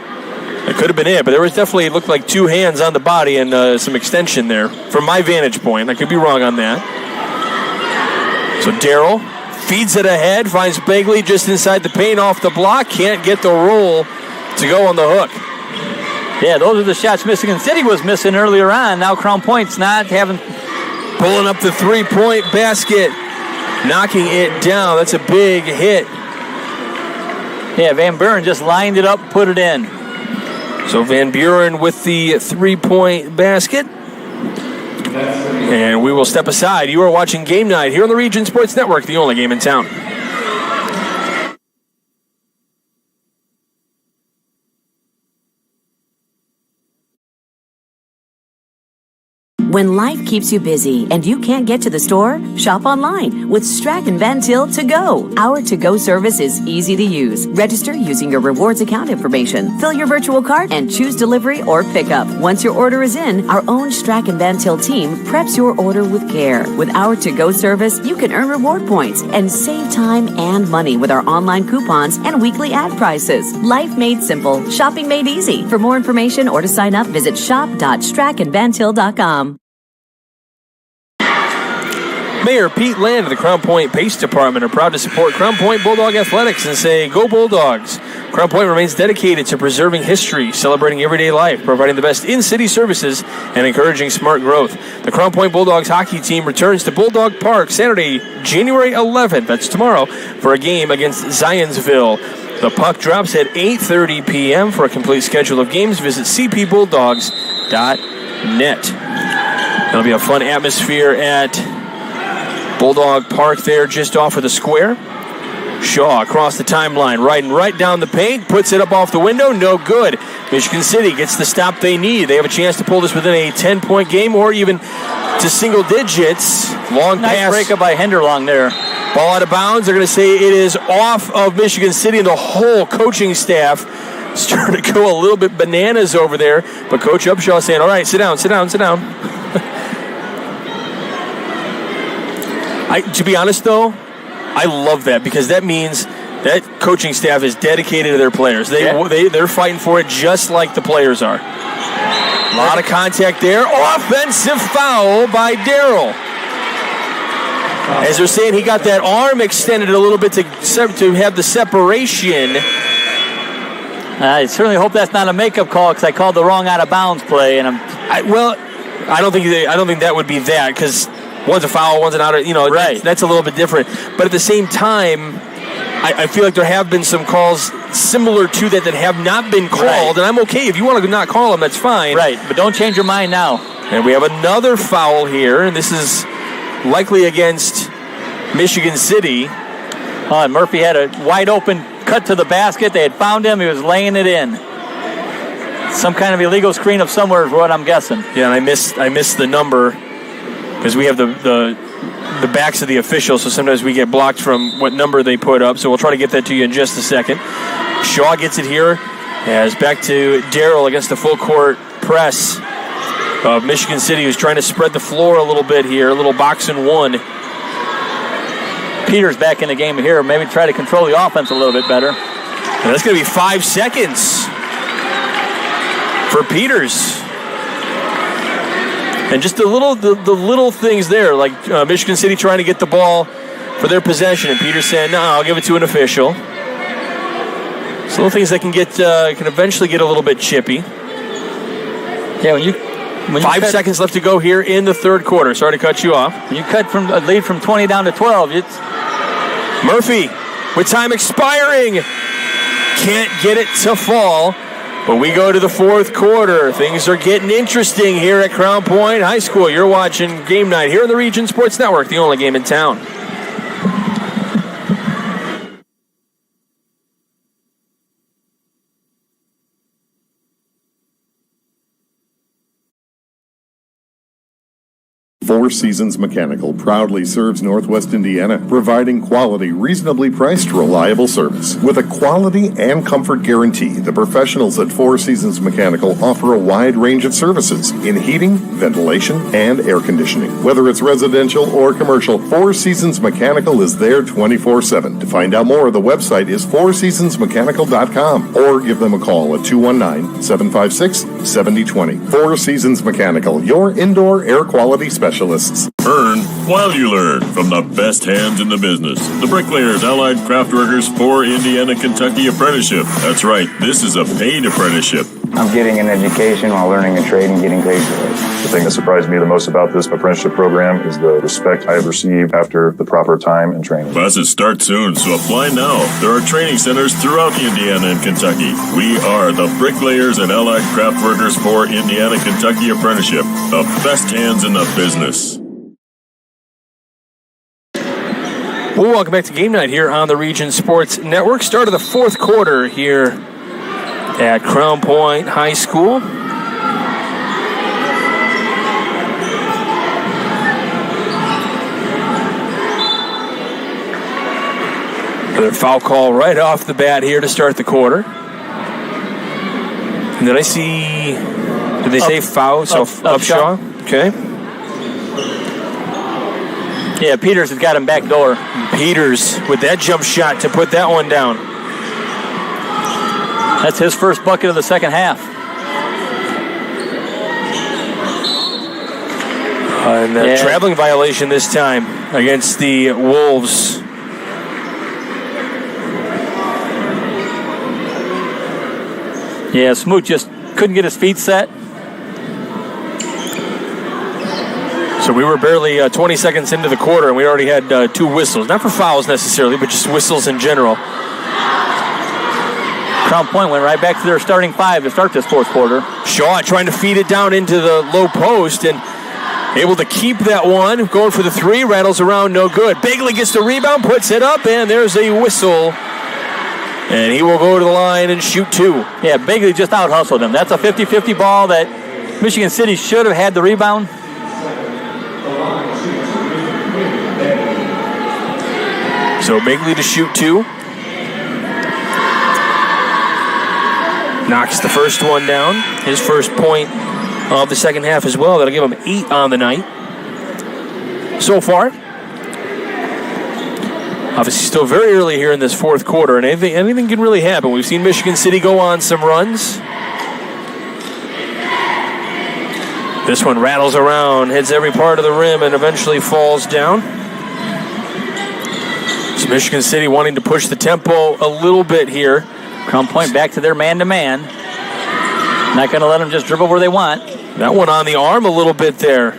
It could have been it, but there was definitely, looked like 2 hands on the body and some extension there, from my vantage point. I could be wrong on that. So Darrell feeds it ahead, finds Begley just inside the paint off the block. Can't get the roll to go on the hook. Yeah, those are the shots Michigan City was missing earlier on. Now Crown Point's not having... Pulling up the 3-point basket. Knocking it down. That's a big hit. Yeah, Van Buren just lined it up, put it in. So Van Buren with the 3-point basket. And we will step aside. You are watching Game Night here on the Region Sports Network, the only game in town. When life keeps you busy and you can't get to the store, shop online with Strack & Van Til To Go. Our to-go service is easy to use. Register using your rewards account information. Fill your virtual cart and choose delivery or pickup. Once your order is in, our own Strack & Van Til team preps your order with care. With our to-go service, you can earn reward points and save time and money with our online coupons and weekly ad prices. Life made simple. Shopping made easy. For more information or to sign up, visit shop.strackandvantil.com. Mayor Pete Land of the Crown Point Pace Department are proud to support Crown Point Bulldog Athletics and say, "Go Bulldogs!" Crown Point remains dedicated to preserving history, celebrating everyday life, providing the best in-city services, and encouraging smart growth. The Crown Point Bulldogs hockey team returns to Bulldog Park Saturday, January 11th, that's tomorrow, for a game against Zionsville. The puck drops at 8:30 p.m. For a complete schedule of games, visit cpbulldogs.net. It'll be a fun atmosphere at Bulldog Park there just off of the square. Shaw across the timeline, riding right down the paint, puts it up off the window, no good. Michigan City gets the stop they need. They have a chance to pull this within a 10-point game or even to single digits. Long nice pass. breakup by Henderlong there. Ball out of bounds. They're going to say it is off of Michigan City, and the whole coaching staff started to go a little bit bananas over there. But Coach Upshaw saying, all right, sit down. To be honest, though, I love that because that means that coaching staff is dedicated to their players. They're fighting for it just like the players are. A lot of contact there. Offensive foul by Darrell. As they're saying, he got that arm extended a little bit to have the separation. I certainly hope that's not a makeup call because I called the wrong out of bounds play, and I don't think that would be that because one's a foul, one's an out of, right. That's a little bit different. But at the same time, I feel like there have been some calls similar to that have not been called, right. And I'm okay if you want to not call them, that's fine. Right, but don't change your mind now. And we have another foul here, and this is likely against Michigan City. And Murphy had a wide open cut to the basket. They had found him. He was laying it in. Some kind of illegal screen of somewhere is what I'm guessing. Yeah, and I missed the number because we have the backs of the officials, so sometimes we get blocked from what number they put up. So we'll try to get that to you in just a second. Shaw gets it here. As back to Darrell against the full court press of Michigan City, who's trying to spread the floor a little bit here. A little box and one. Peters back in the game here. Maybe try to control the offense a little bit better. And that's going to be 5 seconds for Peters. And just the little things there, like Michigan City trying to get the ball for their possession, and Peters saying, "No, I'll give it to an official." little things that can eventually get a little bit chippy. Yeah, when you 5 seconds left to go here in the third quarter. Sorry to cut you off. When you cut from a lead from 20 down to 12, it's Murphy with time expiring. Can't get it to fall. But we go to the fourth quarter. Things are getting interesting here at Crown Point High School. You're watching Game Night here on the Region Sports Network, the only game in town. Four Seasons Mechanical proudly serves Northwest Indiana, providing quality, reasonably priced, reliable service. With a quality and comfort guarantee, the professionals at Four Seasons Mechanical offer a wide range of services in heating, ventilation, and air conditioning. Whether it's residential or commercial, Four Seasons Mechanical is there 24/7. To find out more, the website is fourseasonsmechanical.com or give them a call at 219-756-7020. Four Seasons Mechanical, your indoor air quality specialist. Earn while you learn from the best hands in the business. The Bricklayers Allied Craftworkers for Indiana, Kentucky Apprenticeship. That's right, this is a paid apprenticeship. I'm getting an education while learning a trade and getting paid for it. The thing that surprised me the most about this apprenticeship program is the respect I have received after the proper time and training. Classes start soon, so apply now. There are training centers throughout Indiana and Kentucky. We are the Bricklayers and Allied Craftworkers for Indiana, Kentucky Apprenticeship. The best hands in the business. Well, welcome back to Game Night here on the Region Sports Network. Start of the fourth quarter here at Crown Point High School. Another foul call right off the bat here to start the quarter. And did I see, did they say foul? So Upshaw? Okay. Yeah, Peters has got him back door. Peters with that jump shot to put that one down. That's his first bucket of the second half. And a traveling violation this time against the Wolves. Yeah, Smoot just couldn't get his feet set. So we were barely 20 seconds into the quarter, and we already had two whistles. Not for fouls necessarily, but just whistles in general. Crown Point went right back to their starting five to start this fourth quarter. Shaw trying to feed it down into the low post and able to keep that one. Going for the three, rattles around, no good. Begley gets the rebound, puts it up, and there's a whistle. And he will go to the line and shoot two. Yeah, Begley just out-hustled him. That's a 50-50 ball that Michigan City should have had the rebound. So Begley to shoot two. Knocks the first one down. His first point of the second half as well. That'll give him 8 on the night so far. Obviously still very early here in this fourth quarter, and anything can really happen. We've seen Michigan City go on some runs. This one rattles around, hits every part of the rim, and eventually falls down. So Michigan City wanting to push the tempo a little bit here. Crown Point back to their man-to-man. Not going to let them just dribble where they want. That one on the arm a little bit there.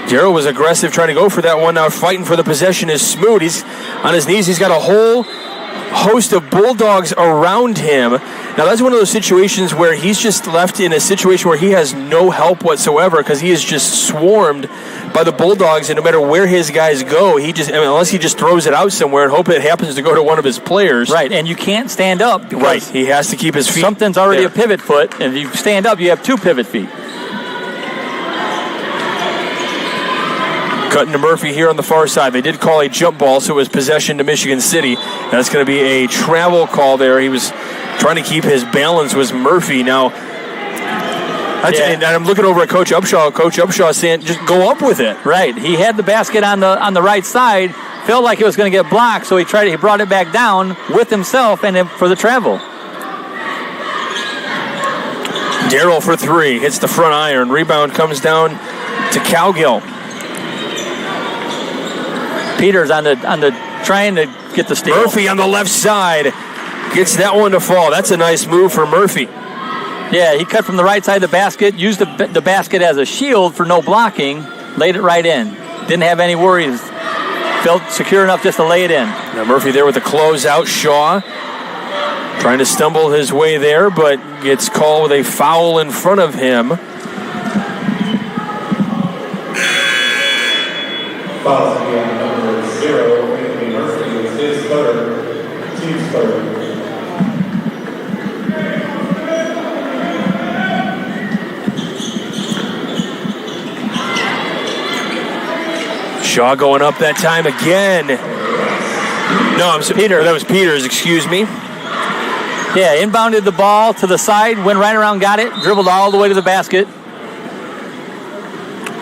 Darrow was aggressive trying to go for that one. Now fighting for the possession is Smoot. He's on his knees. He's got a whole host of Bulldogs around him. Now that's one of those situations where he's just left in a situation where he has no help whatsoever because he is just swarmed by the Bulldogs, and no matter where his guys go, unless he just throws it out somewhere and hope it happens to go to one of his players. Right, and you can't stand up. Right, he has to keep his feet. Something's already there. A pivot foot, and if you stand up, you have 2 pivot feet. Cutting to Murphy here on the far side. They did call a jump ball, so it was possession to Michigan City. That's going to be a travel call there. He was trying to keep his balance, was Murphy. Now, and I'm looking over at Coach Upshaw. Coach Upshaw saying, just go up with it. Right. He had the basket on the right side, felt like it was going to get blocked, so he brought it back down with himself and then for the travel. Darrell for 3, hits the front iron. Rebound comes down to Cowgill. Peters on the trying to get the steal. Murphy on the left side. Gets that one to fall. That's a nice move for Murphy. Yeah, he cut from the right side of the basket, used the basket as a shield for no blocking, laid it right in. Didn't have any worries. Felt secure enough just to lay it in. Now Murphy there with the closeout. Shaw trying to stumble his way there, but gets called with a foul in front of him. Foul again, number 0, Anthony Murphy, is his third, team's third. Shaw going up that time again. No, I'm sorry, Peter. That was Peters, excuse me. Yeah, inbounded the ball to the side, went right around, got it, dribbled all the way to the basket.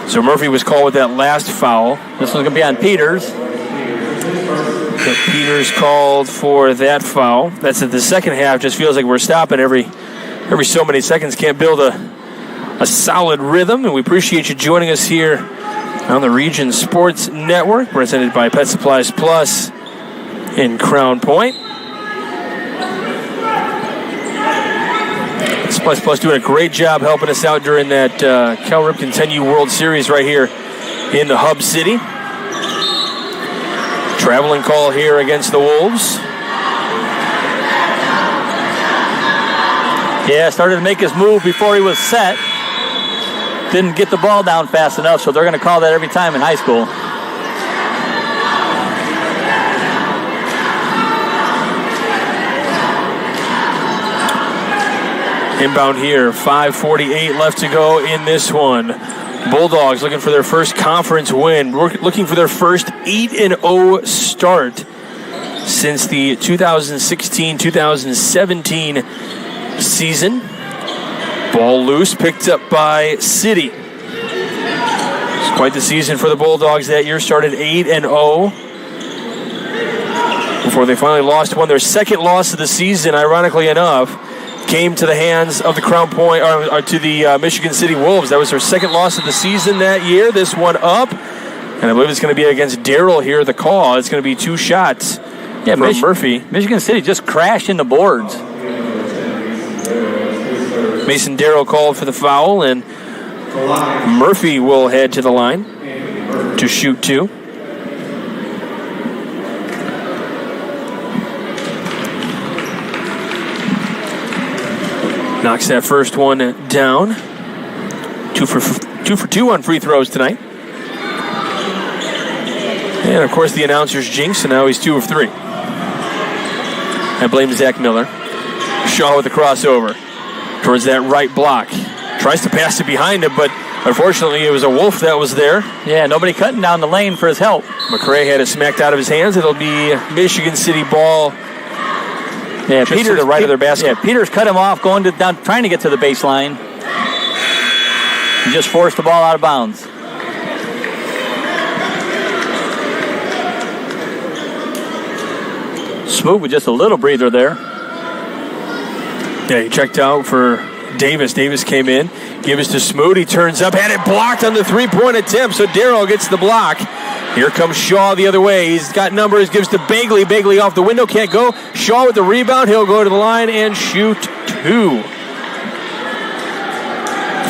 So Murphy was called with that last foul. This one's going to be on Peters. So Peters called for that foul. That's at the second half. Just feels like we're stopping every so many seconds. Can't build a solid rhythm. And we appreciate you joining us here on the Region Sports Network, presented by Pet Supplies Plus in Crown Point. Supplies Plus doing a great job helping us out during that Cal Ripken 10U World Series right here in the Hub City. Traveling call here against the Wolves. Yeah, started to make his move before he was set. Didn't get the ball down fast enough, so they're going to call that every time in high school. Inbound here, 5:48 left to go in this one. Bulldogs looking for their first conference win, looking for their first 8-0 start since the 2016-2017 season. Ball loose, picked up by City. It's quite the season for the Bulldogs that year. Started 8-0 before they finally lost one. Their second loss of the season, ironically enough, came to the hands of the Crown Point, or to the Michigan City Wolves. That was their second loss of the season that year. This one up, and I believe it's going to be against Darrell here. The call. It's going to be 2 shots from Murphy. Michigan City just crashed in the boards. Mason Darrell called for the foul, and Murphy will head to the line to shoot 2. Knocks that first one down. 2 for 2 on free throws tonight. And of course the announcer's jinx, and now he's 2 of 3. I blame Zach Miller. Shaw with the crossover towards that right block. Tries to pass it behind him, but unfortunately it was a Wolf that was there. Yeah, nobody cutting down the lane for his help. McRae had it smacked out of his hands. It'll be Michigan City ball. Yeah, Peters to the right of their basket. Yeah, Peters cut him off going down, trying to get to the baseline. He just forced the ball out of bounds. Smoot with just a little breather there. Yeah, he checked out for Davis. Davis came in, gave us to Smoot. He turns up, had it blocked on the 3-point attempt, so Darrell gets the block. Here comes Shaw the other way. He's got numbers, gives to Bagley. Bagley off the window, can't go. Shaw with the rebound. He'll go to the line and shoot 2.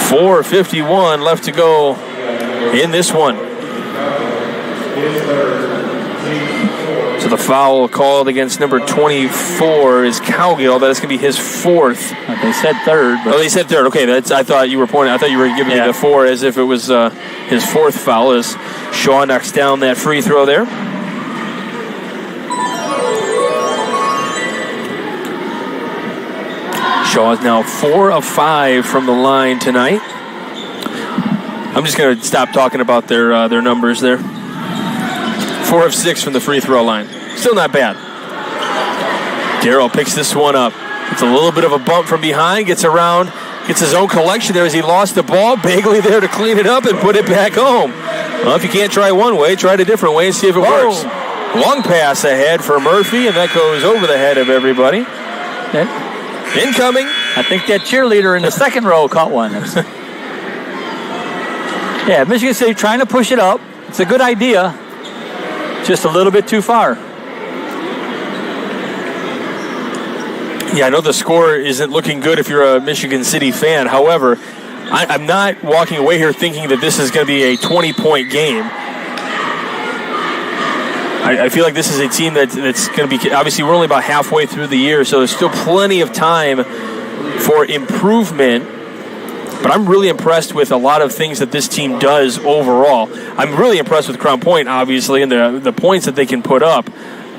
4:51 left to go in this one. So the foul called against number 24 is Cowgill. That is going to be his 4th. They said 3rd. Oh, they said 3rd. Okay, I thought you were pointing. I thought you were giving me the 4 as if it was his 4th foul. As Shaw knocks down that free throw there. Shaw is now 4 of 5 from the line tonight. I'm just going to stop talking about their numbers there. 4 of 6 from the free throw line. Still not bad. Darrell picks this one up. It's a little bit of a bump from behind. Gets around. Gets his own collection there as he lost the ball. Bagley there to clean it up and put it back home. Well, if you can't try one way, try it a different way and see if it works. Long pass ahead for Murphy, and that goes over the head of everybody. Incoming. I think that cheerleader in the second row caught one. Yeah, Michigan City trying to push it up. It's a good idea. Just a little bit too far. Yeah, I know the score isn't looking good if you're a Michigan City fan. However, I'm not walking away here thinking that this is going to be a 20-point game. I feel like this is a team that's going to be, obviously we're only about halfway through the year, so there's still plenty of time for improvement. But I'm really impressed with a lot of things that this team does overall. I'm really impressed with Crown Point, obviously, and the points that they can put up.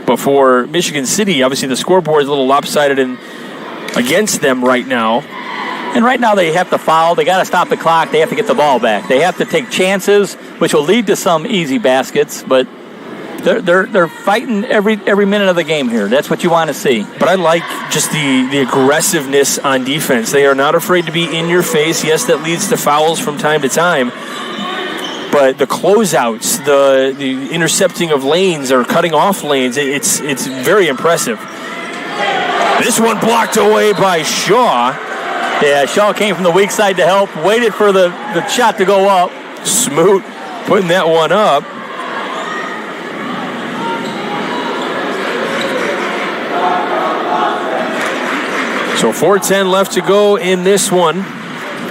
But for Michigan City, obviously the scoreboard is a little lopsided against them right now. And right now they have to foul. They got to stop the clock. They have to get the ball back. They have to take chances, which will lead to some easy baskets. But they're fighting every minute of the game here. That's what you want to see. But I like just the aggressiveness on defense. They are not afraid to be in your face. Yes, that leads to fouls from time to time. But the closeouts, the intercepting of lanes or cutting off lanes, it's very impressive. This one blocked away by Shaw. Yeah, Shaw came from the weak side to help, waited for the shot to go up. Smoot putting that one up. So 4:10 left to go in this one.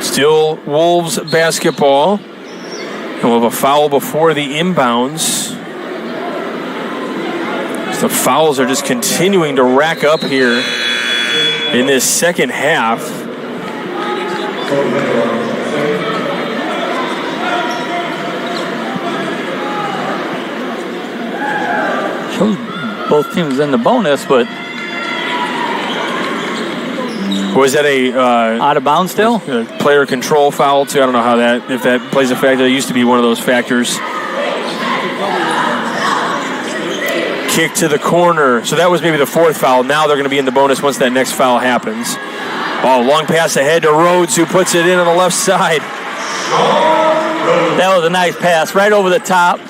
Still Wolves basketball. And we'll have a foul before the inbounds. The fouls are just continuing to rack up here in this second half. Shows both teams in the bonus, but was that a out of bounds still? Player control foul too. I don't know if that plays a factor. It used to be one of those factors. Kick to the corner. So that was maybe the fourth foul. Now they're going to be in the bonus once that next foul happens. Oh, long pass ahead to Rhodes, who puts it in on the left side. That was a nice pass right over the top.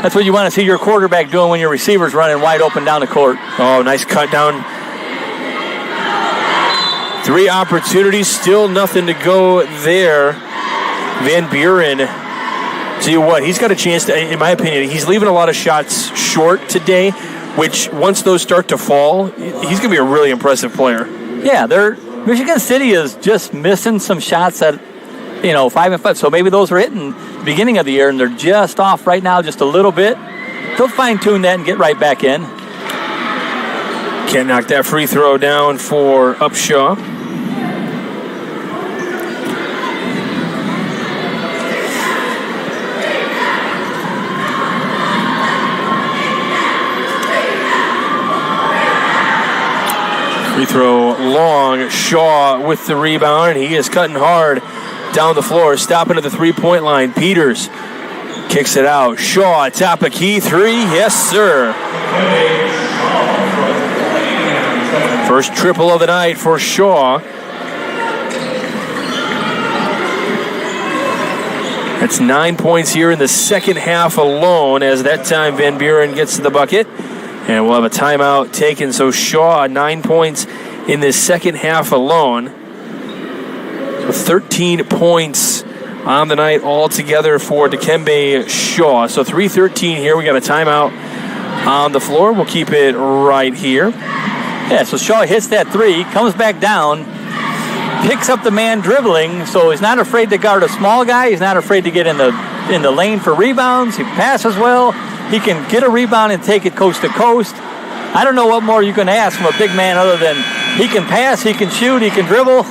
That's what you want to see your quarterback doing when your receiver's running wide open down the court. Oh, nice cut down. 3 opportunities, still nothing to go there. Van Buren, tell you what, he's got a chance to, in my opinion, he's leaving a lot of shots short today, which once those start to fall, he's going to be a really impressive player. Yeah, Michigan City is just missing some shots at, 5 and 5. So maybe those were hitting the beginning of the year, and they're just off right now just a little bit. They'll fine-tune that and get right back in. Can't knock that free throw down for Upshaw. Free throw long. Shaw with the rebound. He is cutting hard down the floor, stopping at the three-point line. Peters kicks it out. Shaw, top of key, 3. Yes, sir. First triple of the night for Shaw. That's 9 points here in the second half alone, as that time Van Buren gets to the bucket. And we'll have a timeout taken. So Shaw, 9 points in this second half alone. So 13 points on the night altogether for Dikembe Shaw. So 3:13 here. We got a timeout on the floor. We'll keep it right here. Yeah, so Shaw hits that 3, comes back down, picks up the man dribbling, so he's not afraid to guard a small guy. He's not afraid to get in the lane for rebounds. He passes well. He can get a rebound and take it coast to coast. I don't know what more you can ask from a big man other than he can pass, he can shoot, he can dribble.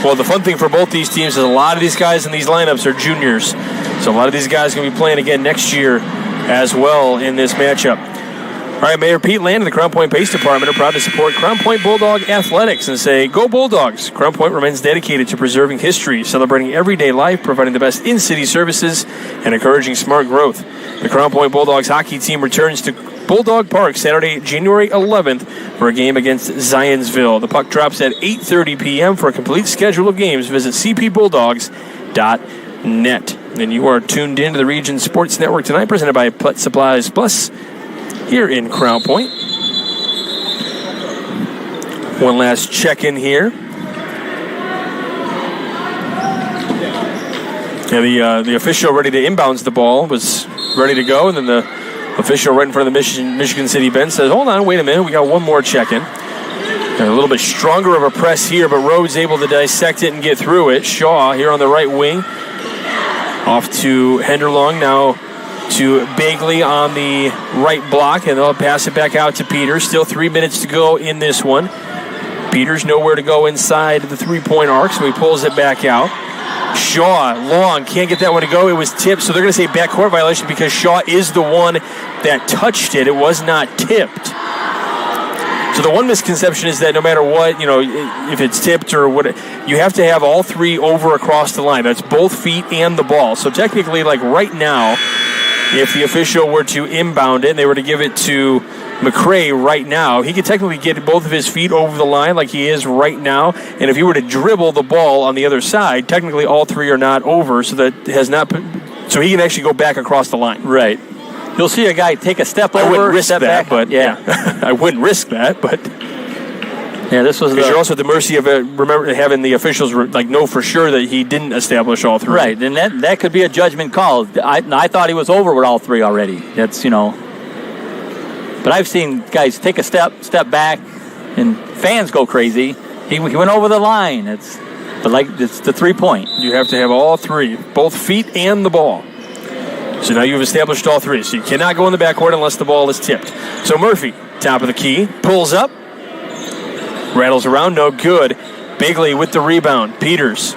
Well, the fun thing for both these teams is a lot of these guys in these lineups are juniors. So a lot of these guys are going to be playing again next year as well in this matchup. All right, Mayor Pete Land and the Crown Point Police Department are proud to support Crown Point Bulldog Athletics and say, go Bulldogs! Crown Point remains dedicated to preserving history, celebrating everyday life, providing the best in-city services, and encouraging smart growth. The Crown Point Bulldogs hockey team returns to Bulldog Park Saturday, January 11th for a game against Zionsville. The puck drops at 8:30 p.m. For a complete schedule of games, visit cpbulldogs.net. And you are tuned in to the Region Sports Network tonight, presented by Plet Supplies Plus here in Crown Point. One last check-in here. Yeah, the official ready to inbounds the ball was ready to go, and then the official right in front of the Michigan City bench says, hold on, wait a minute, we got one more check-in. A little bit stronger of a press here, but Rhodes able to dissect it and get through it. Shaw here on the right wing. Off to Henderlong, now to Bagley on the right block, and they'll pass it back out to Peters. Still 3 minutes to go in this one. Peters nowhere to go inside the three-point arc, so he pulls it back out. Shaw, long, can't get that one to go. It was tipped, so they're going to say backcourt violation because Shaw is the one that touched it. It was not tipped. So the one misconception is that no matter what, if it's tipped or what, you have to have all three over across the line. That's both feet and the ball. So technically, like right now, if the official were to inbound it and they were to give it to McCray right now, he could technically get both of his feet over the line like he is right now. And if he were to dribble the ball on the other side, technically all three are not over, so that has not. So he can actually go back across the line. Right. You'll see a guy take a step over, I wouldn't risk step that, back. but yeah, I wouldn't risk that, but. Yeah, this was. Because you're also at the mercy of remember having the officials know for sure that he didn't establish all three. Right, and that could be a judgment call. I thought he was over with all three already. That's But I've seen guys take a step back, and fans go crazy. He went over the line. It's the 3-point. You have to have all three, both feet and the ball. So now you've established all three. So you cannot go in the backcourt unless the ball is tipped. So Murphy, top of the key, pulls up, rattles around, no good. Bagley with the rebound. Peters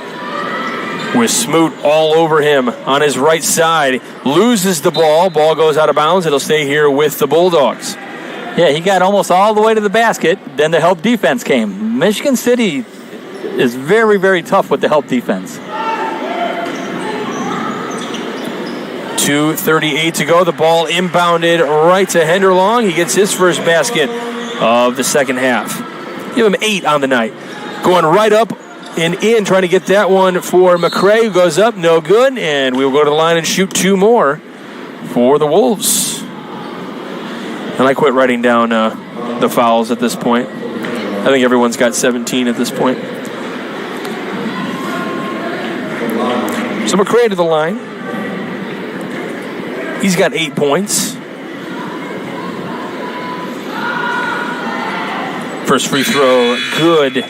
with Smoot all over him on his right side. Loses the ball. Ball goes out of bounds. It'll stay here with the Bulldogs. Yeah, he got almost all the way to the basket. Then the help defense came. Michigan City is very, very tough with the help defense. 2:38 to go. The ball inbounded right to Henderlong. He gets his first basket of the second half. Give him 8 on the night. Going right up and in, trying to get that one for McCray, who goes up, no good, and we will go to the line and shoot 2 more for the Wolves. And I quit writing down the fouls at this point. I think everyone's got 17 at this point. So McCray to the line. He's got 8 points. First free throw, good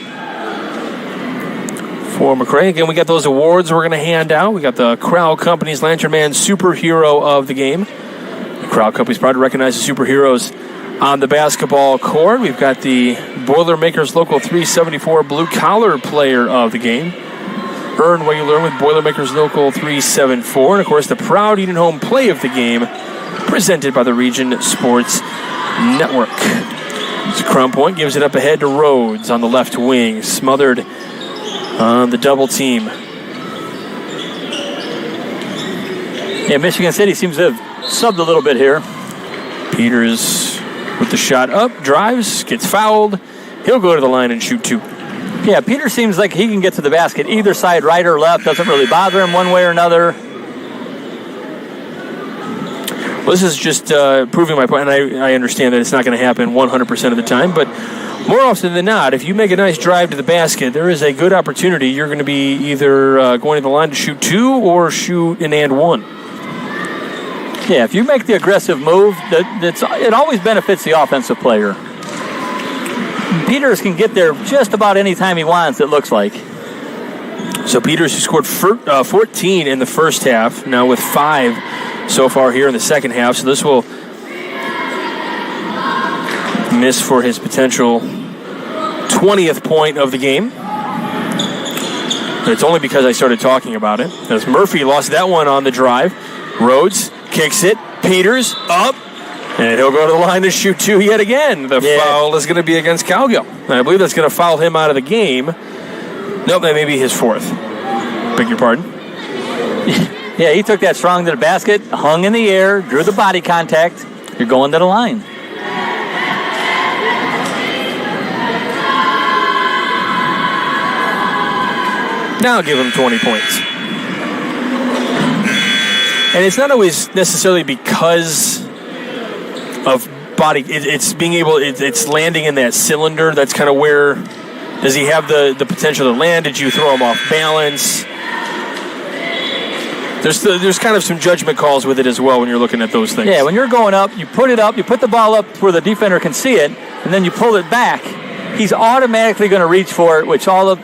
for McCray. Again, we got those awards we're going to hand out. We got the Crowd Company's Lantern Man Superhero of the Game. The Crowd Company's proud to recognize the superheroes on the basketball court. We've got the Boilermakers Local 374 Blue Collar Player of the Game. Earn what you learn with Boilermakers Local 374. And, of course, the proud Eden Home Play of the Game presented by the Region Sports Network. So Crown Point gives it up ahead to Rhodes on the left wing. Smothered on the double team. Yeah, Michigan City seems to have subbed a little bit here. Peters with the shot up, drives, gets fouled. He'll go to the line and shoot 2. Yeah, Peters seems like he can get to the basket either side, right or left. Doesn't really bother him one way or another. Well, this is just proving my point, and I understand that it's not going to happen 100% of the time, but more often than not, if you make a nice drive to the basket, there is a good opportunity you're going to be either going to the line to shoot 2 or shoot an and 1. Yeah, if you make the aggressive move, it always benefits the offensive player. Peters can get there just about any time he wants, it looks like. So Peters, who scored 14 in the first half, now with 5 so far here in the second half. So this will miss for his potential 20th point of the game. But it's only because I started talking about it. As Murphy lost that one on the drive. Rhodes kicks it. Peters up. And he'll go to the line to shoot 2 yet again. The foul is going to be against Cowgill. And I believe that's going to foul him out of the game. Nope, that may be his 4th. Beg your pardon. Yeah, he took that strong to the basket, hung in the air, drew the body contact. You're going to the line. Now give him 20 points. And it's not always necessarily because of body. It's being able, it's landing in that cylinder. That's kind of where, does he have the potential to land? Did you throw him off balance? There's kind of some judgment calls with it as well when you're looking at those things. Yeah, when you're going up, you put the ball up where the defender can see it, and then you pull it back. he's automatically going to reach for it, which all of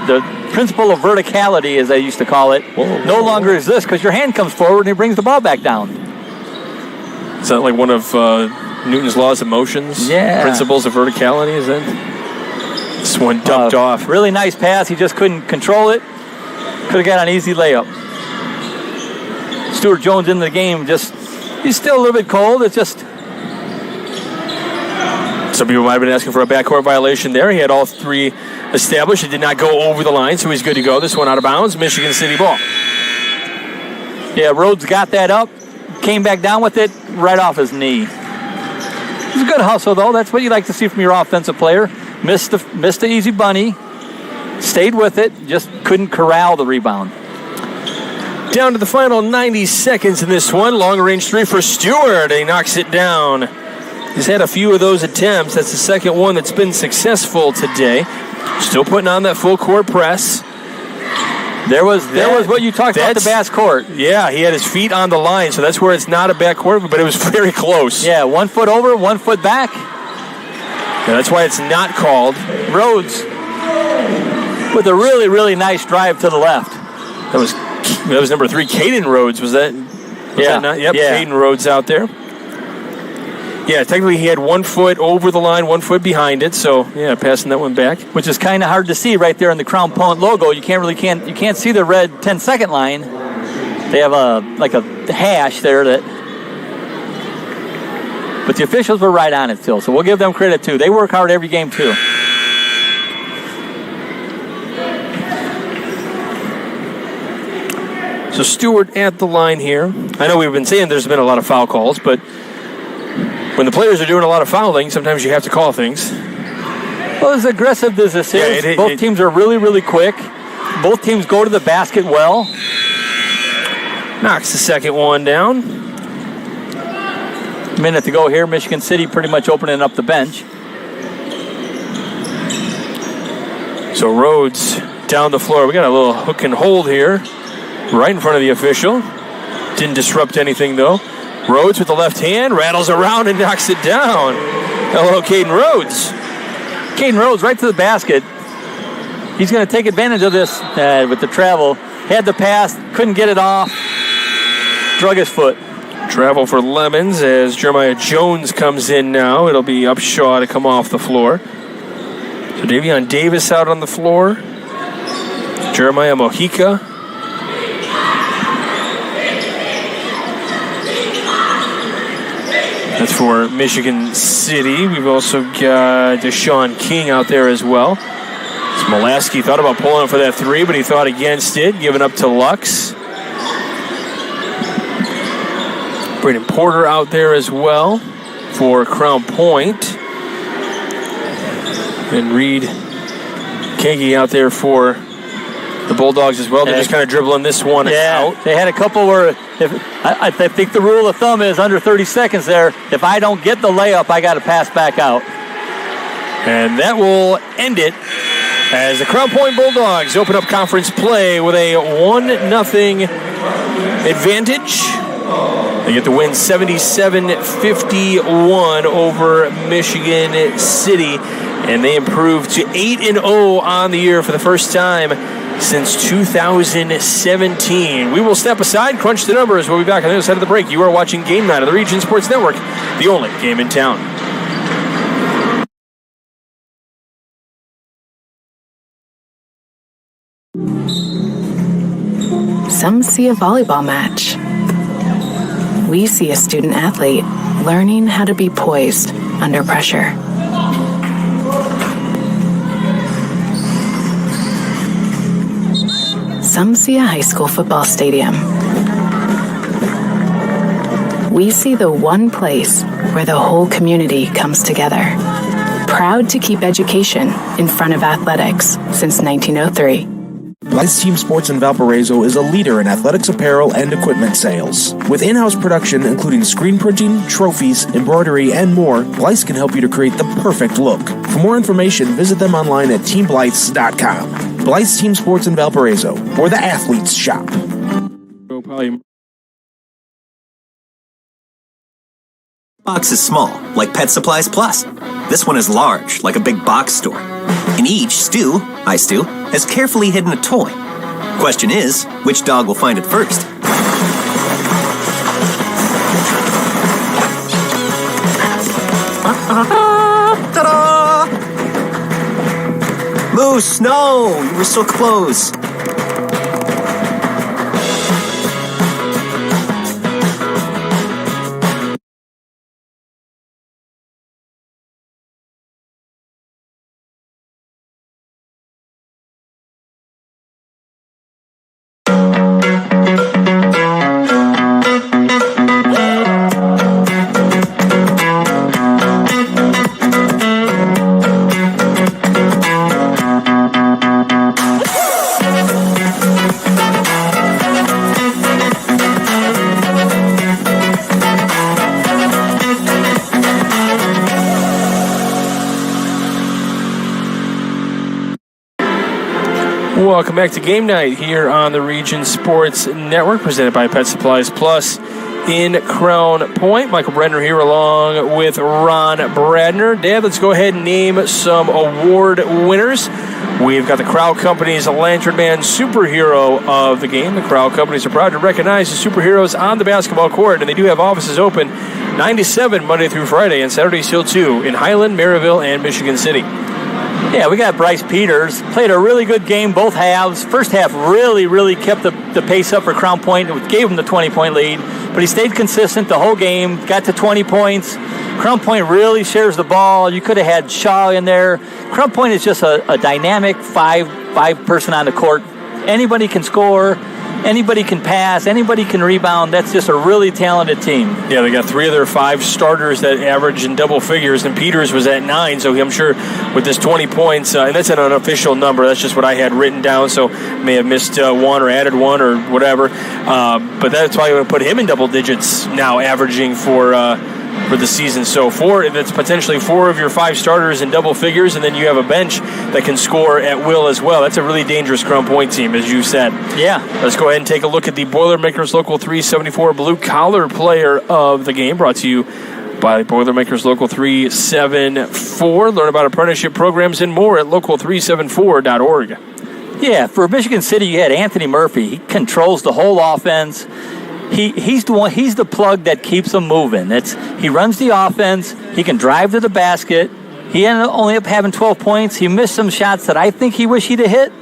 the principle of verticality, as I used to call it, no longer exists because your hand comes forward and he brings the ball back down. Is that like one of Newton's laws of motions? Yeah. Principles of verticality, is that? This one dumped off. Really nice pass. He just couldn't control it. Could have got an easy layup. Stuart Jones in the game, he's still a little bit cold. It's just... Some people might have been asking for a backcourt violation there. He had all three established. It did not go over the line, so he's good to go. This one out of bounds, Michigan City ball. Yeah, Rhodes got that up, came back down with it right off his knee. It was a good hustle, though. That's what you like to see from your offensive player. Missed the easy bunny, stayed with it, just couldn't corral the rebound. Down to the final 90 seconds in this one. Long-range three for Stewart. He knocks it down. He's had a few of those attempts. That's the second one that's been successful today. Still putting on that full court press. There was what you talked about, the back court. Yeah, he had his feet on the line, so that's where it's not a back court, but it was very close. Yeah, 1 foot over, 1 foot back. Yeah, that's why it's not called. Rhodes with a really, really nice drive to the left. That was number 3, Caden Rhodes. Was that not? Yep, yeah. Caden Rhodes out there. Yeah, technically he had 1 foot over the line, 1 foot behind it. So yeah, passing that one back, which is kind of hard to see right there in the Crown Point logo. You can't see the red 10-second line. They have a hash there but the officials were right on it still. So we'll give them credit too. They work hard every game too. So Stewart at the line here. I know we've been saying there's been a lot of foul calls, but when the players are doing a lot of fouling, sometimes you have to call things. Well, as aggressive as this is, both teams are really, really quick. Both teams go to the basket well. Knocks the second one down. A minute to go here. Michigan City pretty much opening up the bench. So Rhodes down the floor. We got a little hook and hold here, right in front of the official. Didn't disrupt anything, though. Rhodes with the left hand, rattles around and knocks it down. Hello, Caden Rhodes. Caden Rhodes right to the basket. He's going to take advantage of this with the travel. Had the pass, couldn't get it off. Drug his foot. Travel for Lemons as Jeremiah Jones comes in now. It'll be Upshaw to come off the floor. So Davion Davis out on the floor. Jeremiah Mojica. That's for Michigan City. We've also got Deshaun King out there as well. Smolasky thought about pulling up for that three, but he thought against it, giving up to Lux. Braden Porter out there as well for Crown Point. And Reed Kagi out there for the Bulldogs as well. They're just kind of dribbling this one out. They had a couple where I think the rule of thumb is under 30 seconds there. If I don't get the layup, I got to pass back out. And that will end it as the Crown Point Bulldogs open up conference play with a 1-0 advantage. They get the win 77-51 over Michigan City. And they improve to 8-0 on the year for the first time since 2017. We will step aside, crunch the numbers. We'll be back on the other side of the break. You are watching Game Night on the Region Sports Network, the only game in town. Some see a volleyball match. We see a student athlete learning how to be poised under pressure. Some see a high school football stadium. We see the one place where the whole community comes together. Proud to keep education in front of athletics since 1903. Blythe's Team Sports in Valparaiso is a leader in athletics apparel and equipment sales. With in-house production including screen printing, trophies, embroidery, and more, Blythe's can help you to create the perfect look. For more information, visit them online at teamblythes.com. Blythe's Team Sports in Valparaiso, where the athletes shop. box is small, like Pet Supplies Plus. This one is large, like a big box store. In each, Stu has carefully hidden a toy. Question is, which dog will find it first? Ta-da! Moose, no! You were so close. Welcome back to Game Night here on the Region Sports Network, presented by Pet Supplies Plus in Crown Point. Michael Brenner here along with Ron Bradner. Dad, let's go ahead and name some award winners. We've got the Crowd Company's Lantern Man Superhero of the game. The Crowd Companies are proud to recognize the superheroes on the basketball court, and they do have offices open 9 to 7 Monday through Friday and Saturdays till 2 in Highland, Maryville, and Michigan City. Yeah, we got Bryce Peters. Played a really good game, both halves. First half really kept the pace up for Crown Point. It gave him the 20-point lead, but he stayed consistent the whole game, got to 20 points. Crown Point really shares the ball. You could have had Shaw in there. Crown Point is just a dynamic five person on the court. Anybody can score. Anybody can pass. Anybody can rebound. That's just a really talented team. Yeah, they got 3 of their 5 starters that average in double figures, and Peters was at 9, so I'm sure with this 20 points, and that's an unofficial number. That's just what I had written down, so may have missed one or added one or whatever. But that's why I'm going to put him in double digits now, averaging for the season. So that's potentially 4 of your 5 starters in double figures, and then you have a bench that can score at will as well. That's a really dangerous Crown Point team, as you said. Yeah. Let's go ahead and take a look at the Boilermakers Local 374 Blue Collar Player of the Game, brought to you by Boilermakers Local 374. Learn about apprenticeship programs and more at local374.org. Yeah, for Michigan City, you had Anthony Murphy. He controls the whole offense. He's the one. He's the plug that keeps them moving. He runs the offense. He can drive to the basket. He only up having 12 points. He missed some shots that I think he wished he'd have hit,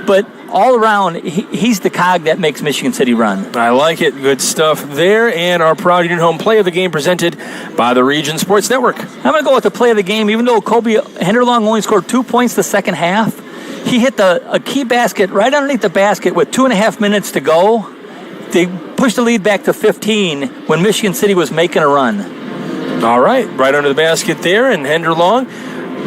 but all around, he's the cog that makes Michigan City run. I like it. Good stuff there. And our proud Union Home Play of the Game presented by the Region Sports Network. I'm going to go with the play of the game. Even though Kobe Henderlong only scored 2 points the second half, he hit a key basket right underneath the basket with 2.5 minutes to go. They pushed the lead back to 15 when Michigan City was making a run. All right, right under the basket there, and Henderlong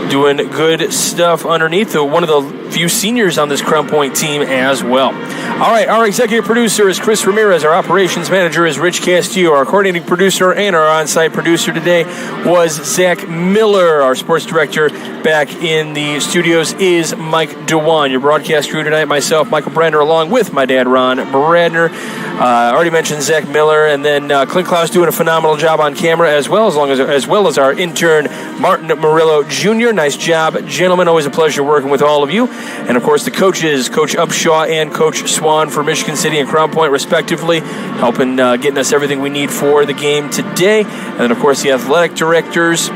doing good stuff underneath. One of the few seniors on this Crown Point team as well. All right, our executive producer is Chris Ramirez. Our operations manager is Rich Castillo. Our coordinating producer and our on-site producer today was Zach Miller. Our sports director back in the studios is Mike Dewan. Your broadcast crew tonight, myself, Michael Brenner, along with my dad, Ron Bradner. Already mentioned Zach Miller, and then Clint Klaus doing a phenomenal job on camera as well as our intern, Martin Murillo Jr. Nice job, gentlemen. Always a pleasure working with all of you. And, of course, the coaches, Coach Upshaw and Coach Swan for Michigan City and Crown Point, respectively, helping getting us everything we need for the game today. And then, of course, the athletic directors,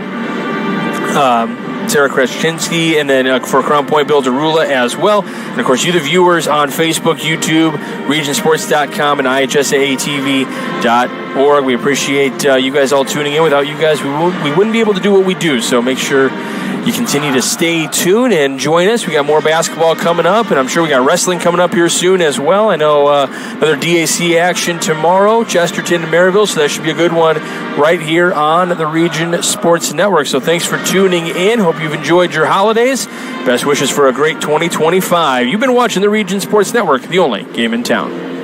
Sarah Krasinski, and then for Crown Point, Bill Derula as well. And, of course, you, the viewers on Facebook, YouTube, regionsports.com, and IHSAATV.org. We appreciate you guys all tuning in. Without you guys, we wouldn't be able to do what we do. So make sure you continue to stay tuned and join us. We got more basketball coming up, and I'm sure we got wrestling coming up here soon as well. I know another DAC action tomorrow, Chesterton and Maryville, so that should be a good one right here on the Region Sports Network. So thanks for tuning in. Hope you've enjoyed your holidays. Best wishes for a great 2025. You've been watching the Region Sports Network, the only game in town.